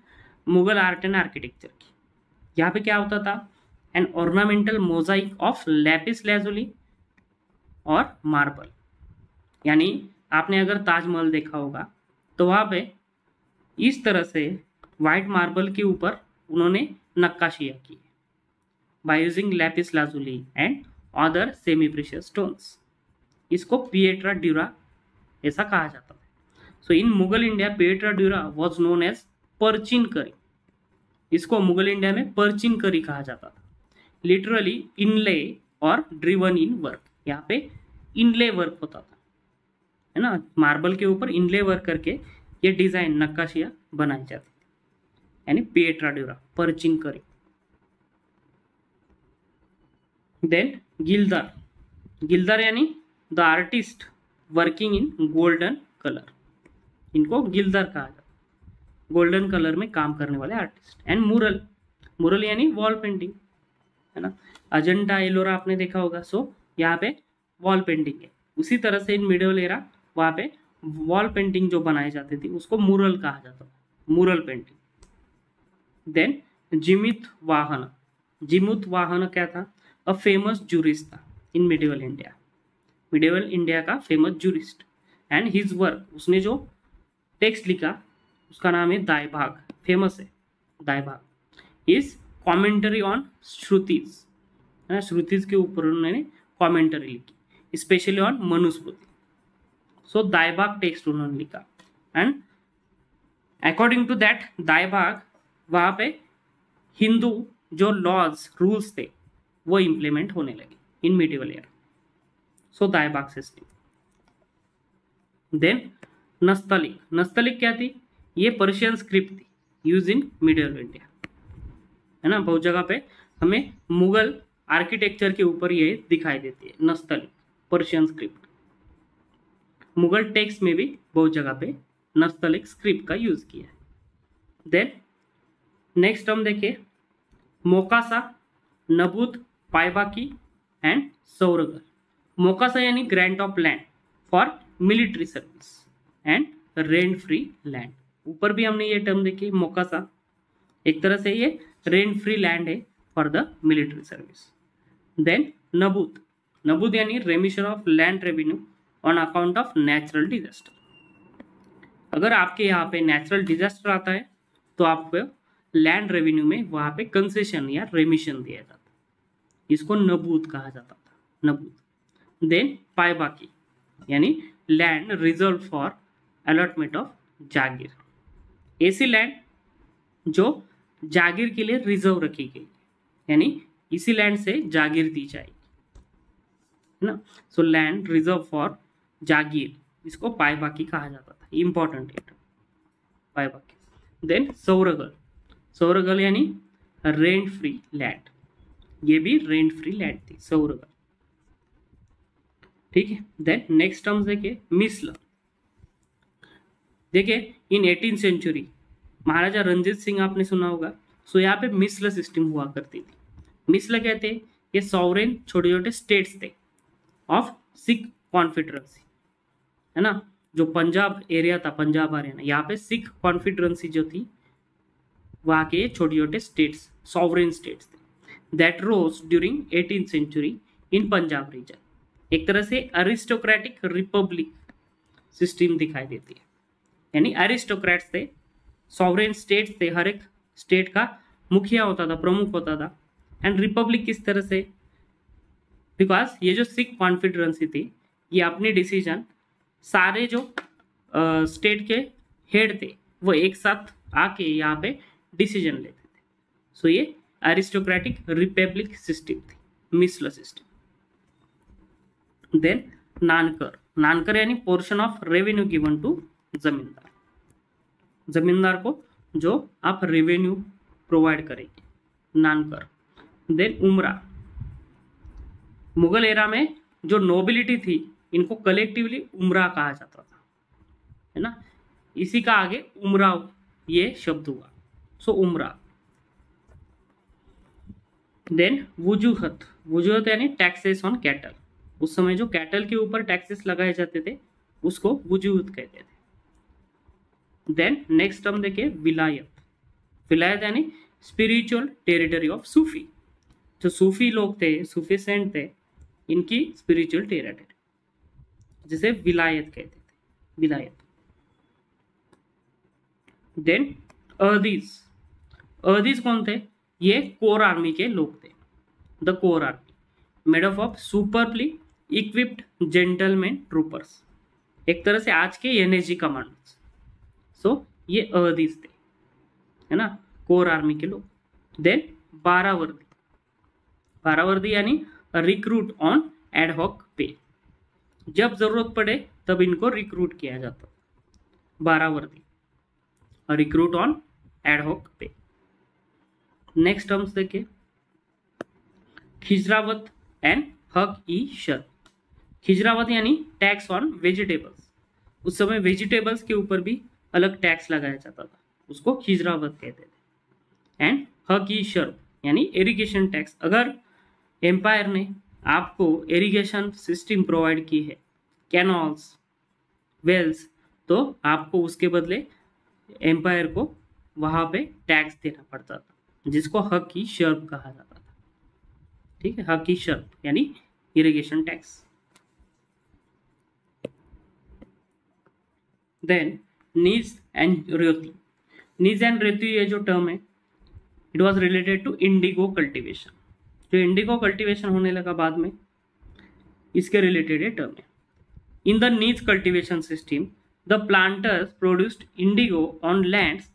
मुगल आर्ट एंड आर्किटेक्चर की। यहाँ पे क्या होता था, an ornamental mosaic of lapis lazuli और मार्बल। यानी आपने अगर ताजमहल देखा होगा तो वहाँ पे इस तरह से वाइट मार्बल के ऊपर उन्होंने नक्काशियाँ की by using lapis lazuli and other semi precious stones. इसको पिएट्रा ड्यूरा ऐसा कहा जाता है। So in Mughal India pietra dura was known as parchin kari. इसको मुगल इंडिया में पर्चिन करी कहा जाता था। लिटरली इनले और ड्रिवन इन वर्क, यहाँ पे इनले वर्क होता था, है ना। मार्बल के ऊपर इनले वर्क करके ये डिजाइन नक्काशियाँ बनाई जाती थी, यानी पिएट्रा ड्यूरा, पर्चिन करी। देन गिलदार, गिलदार यानी the artist working in golden colour, इनको गिलदार कहा जाता है, गोल्डन कलर में काम करने वाले आर्टिस्ट। एंड मुरल, मुरल यानी वॉल पेंटिंग, है ना। अजंता एलोरा आपने देखा होगा, सो यहाँ पे वॉल पेंटिंग है। उसी तरह से इन मिडिवल एरा वहाँ पे वॉल पेंटिंग जो बनाई जाती थी उसको मुरल कहा जाता था, मुरल पेंटिंग। देन जिमित वाहन, जिमुत वाहन क्या था, अ फेमस जूरिस्ट था इन मिडिवल इंडिया, मिडिवल इंडिया का famous jurist. And his work, उसने जो टेक्स्ट लिखा उसका नाम है दायभाग, फेमस है Dayabhaga. Is commentary on Shrutis, है ना, श्रुतिज के ऊपर उन्होंने कॉमेंटरी लिखी, specially on Manusmriti. So Dayabhaga text उन्होंने लिखा and according to that Dayabhaga वहाँ पे हिंदू जो लॉज रूल्स थे वो इम्प्लीमेंट होने लगे इन मिडिवल एरा। सो दायभाग सिस्टम। देन नस्तलिक, नस्तलिक क्या थी, ये पर्शियन स्क्रिप्ट थी यूज इन मिडिवल इंडिया, है ना। बहुत जगह पे हमें मुगल आर्किटेक्चर के ऊपर ये दिखाई देती है, Nastaliq Persian script. Mughal text में भी बहुत जगह पे नस्तलिक स्क्रिप्ट का यूज किया है। देन नेक्स्ट हम देखें मोकासा, नबूत, पाइबाकी एंड सौरगर। मोकासा यानी grant of land for military service and rent free land. ऊपर भी हमने ये टर्म देखी, मोकासा एक तरह से ये रेंट फ्री लैंड है for the military service. Then नबूत, नबूत यानी remission of land revenue on account of natural disaster. अगर आपके यहाँ पे नेचुरल डिजास्टर आता है तो आपको लैंड रेवेन्यू में वहाँ पे कंसेशन या रेमिशन दिया जाता है, इसको नबूत कहा जाता था, नबूत। देन पाइबाकी यानी land reserve for allotment of जागीर, ऐसी लैंड जो जागीर के लिए रिजर्व रखी गई, यानी इसी लैंड से जागीर दी जाएगी, है ना। सो लैंड रिजर्व फॉर जागीर, इसको पाइबाकी कहा जाता था, इंपॉर्टेंट है पाइबाकी। देन सौरगल, सौरगल यानी रेंट फ्री लैंड, ये भी रेंट फ्री लैंड थी सौरगल, ठीक है। देन नेक्स्ट टर्म्स देखिए मिसल, देखिए इन 18th सेंचुरी महाराजा रंजीत सिंह आपने सुना होगा। सो यहाँ पे मिसल सिस्टम हुआ करती थी। मिसल कहते हैं ये सॉवरेन छोटे छोटे स्टेट्स थे ऑफ सिख कॉन्फेडरेंसी, है ना। जो पंजाब एरिया था, पंजाब हरियाणा, यहाँ पे सिख कॉन्फेडरेंसी जो थी वहाँ के छोटे छोटे स्टेट्स सॉवरेन स्टेट्स थे that rose during 18th century in Punjab region. एक तरह से अरिस्टोक्रेटिक रिपब्लिक सिस्टम दिखाई देती है, यानी अरिस्टोक्रेट्स थे, सॉवरेन स्टेट्स थे, हर एक स्टेट का मुखिया होता था, प्रमुख होता था। एंड रिपब्लिक किस तरह से, बिकॉज ये जो सिख कॉन्फेडरेंसी थी ये अपनी डिसीजन सारे जो स्टेट के हेड थे वो एक साथ आके यहाँ पे डिसीजन लेते थे। सो ये अरिस्टोक्रेटिक रिपब्लिक सिस्टम थी, मिसल सिस्टम। देन नानकर, नानकर यानी portion of revenue given to zamindar, zamindar को जो आप रेवेन्यू प्रोवाइड करेंगे, नानकर। देन उमरा, मुगल एरा में जो नोबिलिटी थी इनको कलेक्टिवली उमरा कहा जाता था, है ना। इसी का आगे उमराव ये शब्द हुआ, सो उमरा। देन वुजूहत, वुजूहत यानी टैक्सेस ऑन कैटल, उस समय जो कैटल के ऊपर टैक्सेस लगाए जाते थे उसको वुजूहत कहते थे। देन नेक्स्ट टर्म देखिए विलायत, विलायत यानी स्पिरिचुअल टेरिटरी ऑफ सूफी, जो सूफी लोग थे, सूफी सेंट थे, इनकी स्पिरिचुअल टेरिटरी जिसे विलायत कहते थे, विलायत। देन अहदीस, अहदीस कौन थे, ये कोर आर्मी के लोग थे, the core army made up of superly equipped gentleman troopers, एक तरह से आज के एनएसजी कमांडर्स, सो ये अहदीस थे, है ना, कोर आर्मी के लोग। देन बारावर्दी, बारावर्दी यानी रिक्रूट ऑन एडहॉक पे, जब जरूरत पड़े तब इनको रिक्रूट किया जाता, बारावर्दी, रिक्रूट ऑन एडहॉक पे। नेक्स्ट टर्म्स देखिए खिजरावत एंड हक ई शर्त, खिजरावत यानी टैक्स ऑन वेजिटेबल्स, उस समय वेजिटेबल्स के ऊपर भी अलग टैक्स लगाया जाता था, उसको खिजरावत कहते थे। एंड हक ई शर्त यानी इरिगेशन टैक्स, अगर एम्पायर ने आपको इरिगेशन सिस्टम प्रोवाइड की है, कैनॉल्स, वेल्स, तो आपको उसके बदले एम्पायर को वहां पे टैक्स देना पड़ता था, जिसको हक की शर्त कहा जाता था, ठीक है, हक की शर्त यानी irrigation tax. Then nij and ryoti, nij and ryoti ये जो टर्म है it was related to indigo cultivation, जो इंडिगो कल्टीवेशन होने लगा बाद में, इसके रिलेटेड ये टर्म है। In the nij cultivation system the planters produced indigo on lands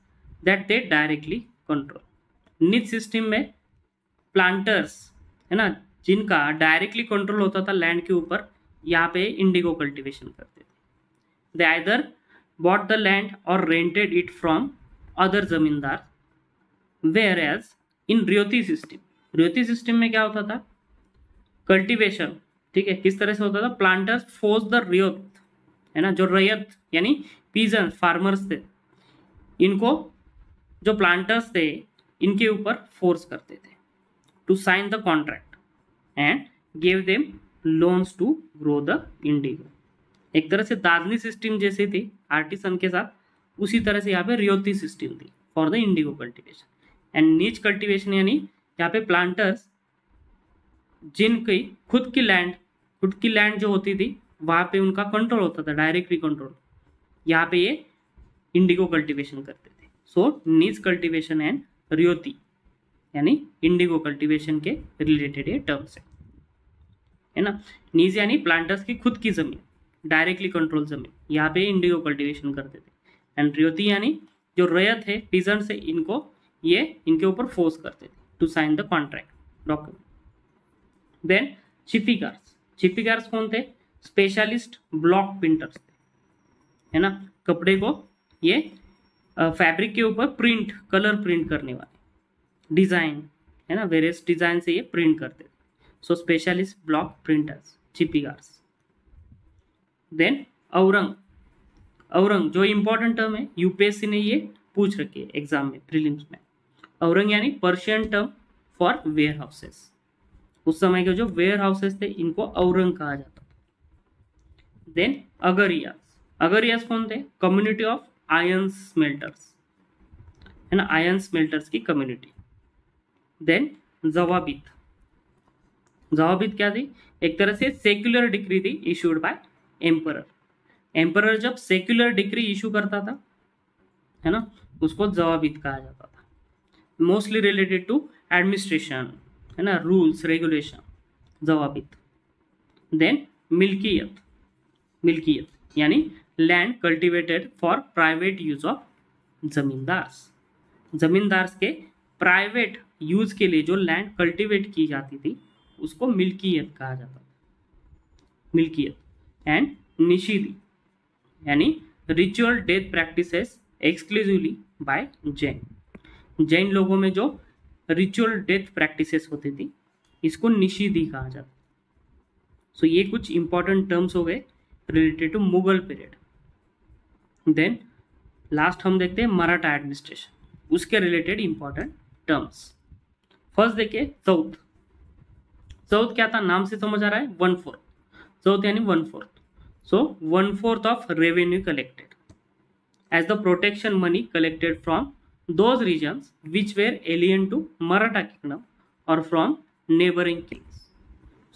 that they directly control, nij system में प्लांटर्स, है ना, जिनका डायरेक्टली कंट्रोल होता था लैंड के ऊपर, यहाँ पे इंडिगो कल्टीवेशन करते थे। They either bought the land और rented it from other zamindar, whereas in ryoti system, ryoti system में क्या होता था, कल्टीवेशन, ठीक है, किस तरह से होता था, प्लांटर्स फोर्स द रियोत, है ना, जो रैयत यानी पीजन फार्मर्स थे, इनको जो प्लांटर्स थे इनके ऊपर फोर्स करते थे to sign the contract and give them loans to grow the indigo, एक तरह से दादनी सिस्टम जैसी थी आर्टिसन के साथ, उसी तरह से यहाँ पे रियोती सिस्टम थी for the Indigo cultivation. And नीच कल्टीवेशन यानी यहाँ पे प्लांटर्स जिनकी खुद की लैंड जो होती थी वहां पे उनका कंट्रोल होता था, डायरेक्टली कंट्रोल, यहाँ पे ये इंडिगो कल्टीवेशन करते थे। सो नीच कल्टीवेशन एंड रियोती यानी इंडिगो कल्टीवेशन के रिलेटेड ये टर्म्स है ना। नीज यानी प्लांटर्स की खुद की जमीन, डायरेक्टली कंट्रोल जमीन, यहाँ पे इंडिगो कल्टीवेशन करते थे। एंड रियोती यानी जो रैयत है, पीजेंट्स है, इनको ये इनके ऊपर फोर्स करते थे to sign the contract document. Then चिपिकार्स, चिपिकार्स कौन थे, स्पेशलिस्ट ब्लॉक प्रिंटर्स थे, है ना, कपड़े को ये फैब्रिक के ऊपर प्रिंट, कलर प्रिंट करने वाले, डिजाइन, है ना, वेरियस डिजाइन से ये प्रिंट करते थे, सो स्पेशलिस्ट ब्लॉक प्रिंटर्स, चिपिकार्स। देन औरंग, औरंग जो इंपॉर्टेंट टर्म है, यूपीएससी ने ये पूछ रखी है एग्जाम में, प्रीलिम्स में। औरंग यानी Persian term for warehouses, उस समय के जो वेयर हाउसेस थे इनको औरंग कहा जाता था। देन अगरियास, अगरियास कौन थे, कम्युनिटी ऑफ आयरन स्मेल्टर्स, है ना, आयरन स्मेल्टर्स की कम्युनिटी। देन जवाबित, जवाबित क्या थी, एक तरह से सेक्युलर डिक्री थी इशूड बाय एम्परर, एम्परर जब सेक्युलर डिक्री इशू करता था, है ना, उसको जवाबित कहा जाता था, मोस्टली रिलेटेड टू एडमिनिस्ट्रेशन, है ना, रूल्स रेगुलेशन, जवाबित। देन मिल्कियत, मिल्कियत यानी land cultivated for private use of zamindars, zamindars के प्राइवेट यूज के लिए जो लैंड कल्टिवेट की जाती थी उसको मिल्कियत कहा जाता था, मिल्कियत। एंड निषिद्धि यानी ritual death practices exclusively by Jain, Jain लोगों में जो रिचुअल डेथ प्रैक्टिसेस होती थी, इसको निषिद्धि कहा जाता। सो ये कुछ इंपॉर्टेंट टर्म्स हो गए related to Mughal period. Then last हम देखते हैं मराठा एडमिनिस्ट्रेशन, उसके रिलेटेड इंपॉर्टेंट टर्म्स। फर्स्ट देखिए चौथ। चौथ क्या था, नाम से समझ आ रहा है, 1/4। चौथ यानी 1/4। सो 1/4 of revenue collected as the protection money collected from those regions which were alien to Maratha kingdom or from neighboring kings.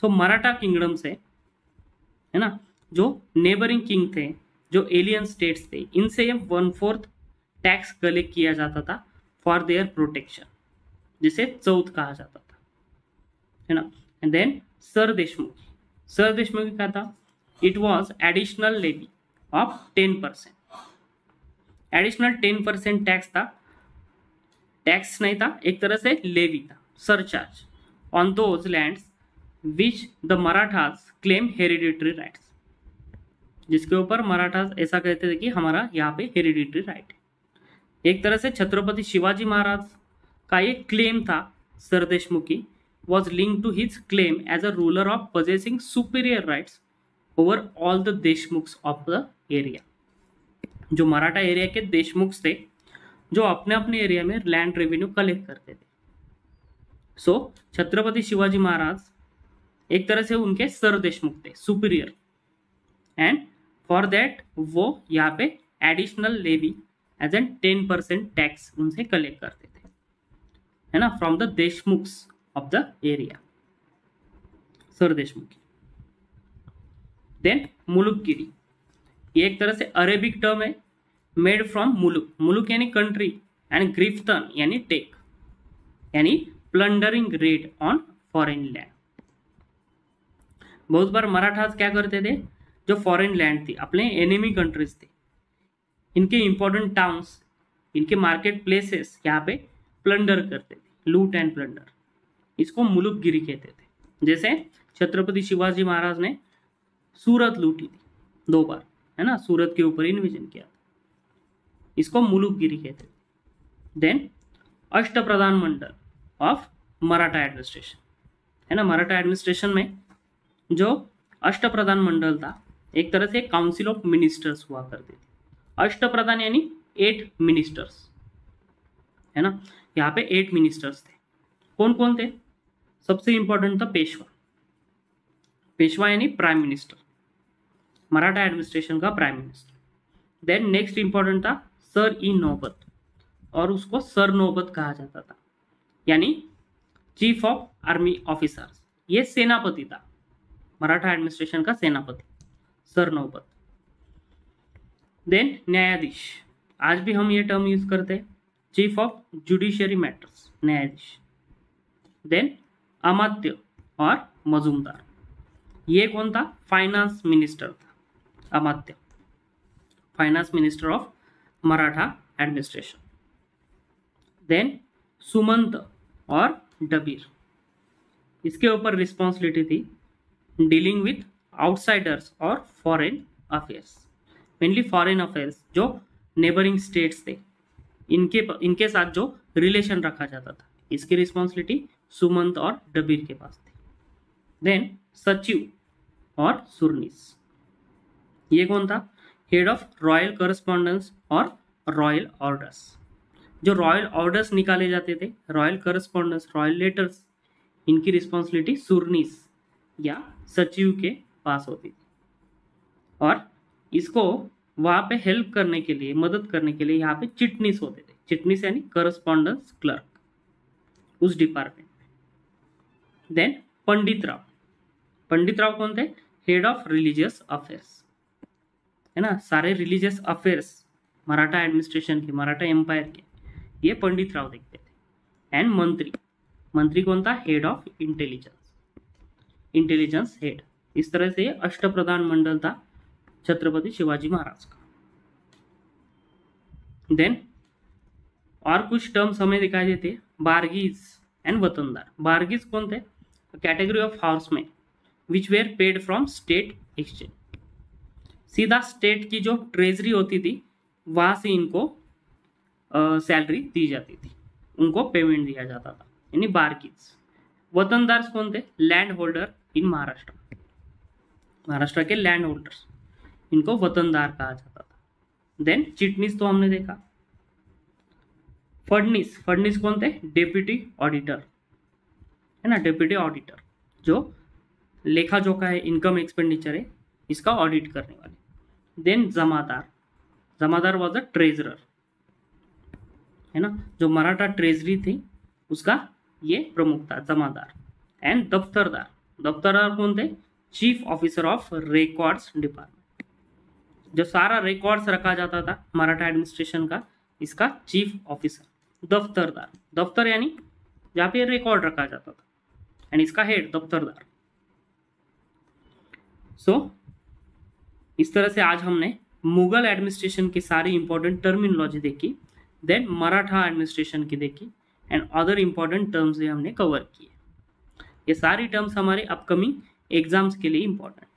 So Maratha kingdom से, है ना, जो नेबरिंग किंग थे, जो एलियन स्टेट्स थे, इनसे 1/4 टैक्स कलेक्ट किया जाता था फॉर देयर प्रोटेक्शन, जिसे चौथ कहा जाता था, है ना। And then sardeshmukhi. Sardeshmukhi क्या था, it was additional levy of 10%। Additional 10% tax था, टैक्स नहीं था, एक तरह से लेवी था, surcharge on those lands which the Marathas claim hereditary rights, जिसके ऊपर मराठास ऐसा कहते थे कि हमारा यहाँ पे हेरिडिटरी राइट है। एक तरह से छत्रपति शिवाजी महाराज का ये क्लेम था, Sardeshmukhi was link to his claim as a ruler of possessing superior rights over all the Deshmukhs of the area. जो मराठा एरिया के देशमुख थे, जो अपने अपने एरिया में लैंड रेवेन्यू कलेक्ट करते थे। सो छत्रपति शिवाजी महाराज एक तरह से उनके सर देशमुख थे, सुपीरियर, एंड फॉर दैट वो यहाँ पे additional levy as an 10% tax उनसे कलेक्ट करते थे, है ना, from the Deshmukhs of the area, Sardeshmukhi. Then मुलुकगिरी, ये एक तरह से अरेबिक टर्म है, मेड फ्रॉम मुलुक। मुलुक यानी कंट्री, एंड ग्रिफ्तन यानी टेक, यानी plundering raid on foreign land. बहुत बार मराठास क्या करते थे, जो फॉरेन लैंड थी, अपने एनिमी कंट्रीज थे, इनके इंपॉर्टेंट टाउन्स, इनके मार्केट प्लेसेस यहाँ पे प्लंडर करते थे, लूट एंड प्लंडर, इसको मुलुकगिरी कहते थे। जैसे छत्रपति शिवाजी महाराज ने सूरत लूटी थी 2 बार, है ना, सूरत के ऊपर इन्वेजन किया था, इसको मुलुकगिरी कहते थे। Then Ashtapradhan Mandal of Maratha administration, है ना, मराठा एडमिनिस्ट्रेशन में जो अष्टप्रधान मंडल था, एक तरह से काउंसिल ऑफ मिनिस्टर्स हुआ करते थे। अष्टप्रधान यानी 8 मिनिस्टर्स, है ना, यहाँ पे 8 मिनिस्टर्स थे। कौन कौन थे, सबसे इंपॉर्टेंट था पेशवा। पेशवा यानी प्राइम मिनिस्टर, मराठा एडमिनिस्ट्रेशन का prime minister. Then next important था सर ई नौबत, और उसको सर नौबत कहा जाता था, यानी चीफ ऑफ आर्मी ऑफिसर्स। ये सेनापति था, मराठा एडमिनिस्ट्रेशन का सेनापति, सर नौबत। देन न्यायाधीश, आज भी हम ये टर्म यूज करते हैं, चीफ ऑफ जुडिशियरी मैटर्स, न्यायाधीश। देन अमात्य और मजूमदार, ये कौन था, फाइनेंस मिनिस्टर था, Amatya, finance minister of Maratha administration. Then Sumant और डबीर, इसके ऊपर रिस्पॉन्सिबिलिटी थी डीलिंग विथ आउटसाइडर्स और foreign affairs, mainly foreign affairs, जो नेबरिंग स्टेट्स थे, इनके साथ जो रिलेशन रखा जाता था, इसकी रिस्पॉन्सिबिलिटी सुमंत और डबीर के पास थी। देन सचिव और सुरनीस, ये कौन था, हेड ऑफ रॉयल करस्पॉन्डेंस और रॉयल ऑर्डर्स। जो रॉयल ऑर्डर्स निकाले जाते थे, रॉयल करस्पॉन्डेंस, रॉयल लेटर्स, इनकी रिस्पॉन्सिबिलिटी सुरनीस या सचिव के पास होती थी, और इसको वहाँ पे हेल्प करने के लिए, मदद करने के लिए यहाँ पे चिटनीस होते थे। चिटनीस यानी करस्पॉन्डेंस क्लर्क उस डिपार्टमेंट में। देन पंडित राव, पंडित राव कौन थे, हेड ऑफ रिलीजियस अफेयर्स, है ना, सारे रिलीजियस अफेयर्स मराठा एडमिनिस्ट्रेशन के, मराठा एम्पायर के, ये पंडित राव देखते थे। एंड मंत्री, मंत्री कौन था, head of intelligence, intelligence head. इस तरह से अष्टप्रधान मंडल था छत्रपति शिवाजी महाराज का। देन और कुछ टर्म्स हमें दिखाई देते, बारगीज एंड वतनदार। बारगीज कौन थे, category of horsemen which were paid from state exchange, सीधा स्टेट की जो ट्रेजरी होती थी वहां से इनको सैलरी दी जाती थी, उनको पेमेंट दिया जाता था, यानी बार्कीज। वतनदार कौन थे? Land holder in Maharashtra, Maharashtra के लैंड होल्डर्स, इनको वतनदार कहा जाता था। देन चिटनीस तो हमने देखा। फडनीस, फडनीस कौन थे? डेप्यूटी ऑडिटर, है ना, डेप्यूटी ऑडिटर, जो लेखा जोखा है, इनकम एक्सपेंडिचर है, इसका ऑडिट करने वाले। Then Jamadar, Jamadar was a treasurer, है ना, जो मराठा ट्रेजरी थी उसका ये प्रमुख था, जमादार। एंड दफ्तरदार, दफ्तरदार कौन थे? Chief officer of records department, जो सारा रिकॉर्ड्स रखा जाता था मराठा एडमिनिस्ट्रेशन का, इसका चीफ ऑफिसर दफ्तरदार। दफ्तर यानी जहाँ पे रिकॉर्ड रखा जाता था, एंड इसका हेड दफ्तरदार। सो इस तरह से आज हमने मुगल एडमिनिस्ट्रेशन की सारी इंपॉर्टेंट टर्मिनोलॉजी देखी, देन मराठा एडमिनिस्ट्रेशन की देखी, एंड अदर इंपॉर्टेंट टर्म्स हमने कवर किए। ये सारी टर्म्स हमारे अपकमिंग एग्जाम्स के लिए इंपॉर्टेंट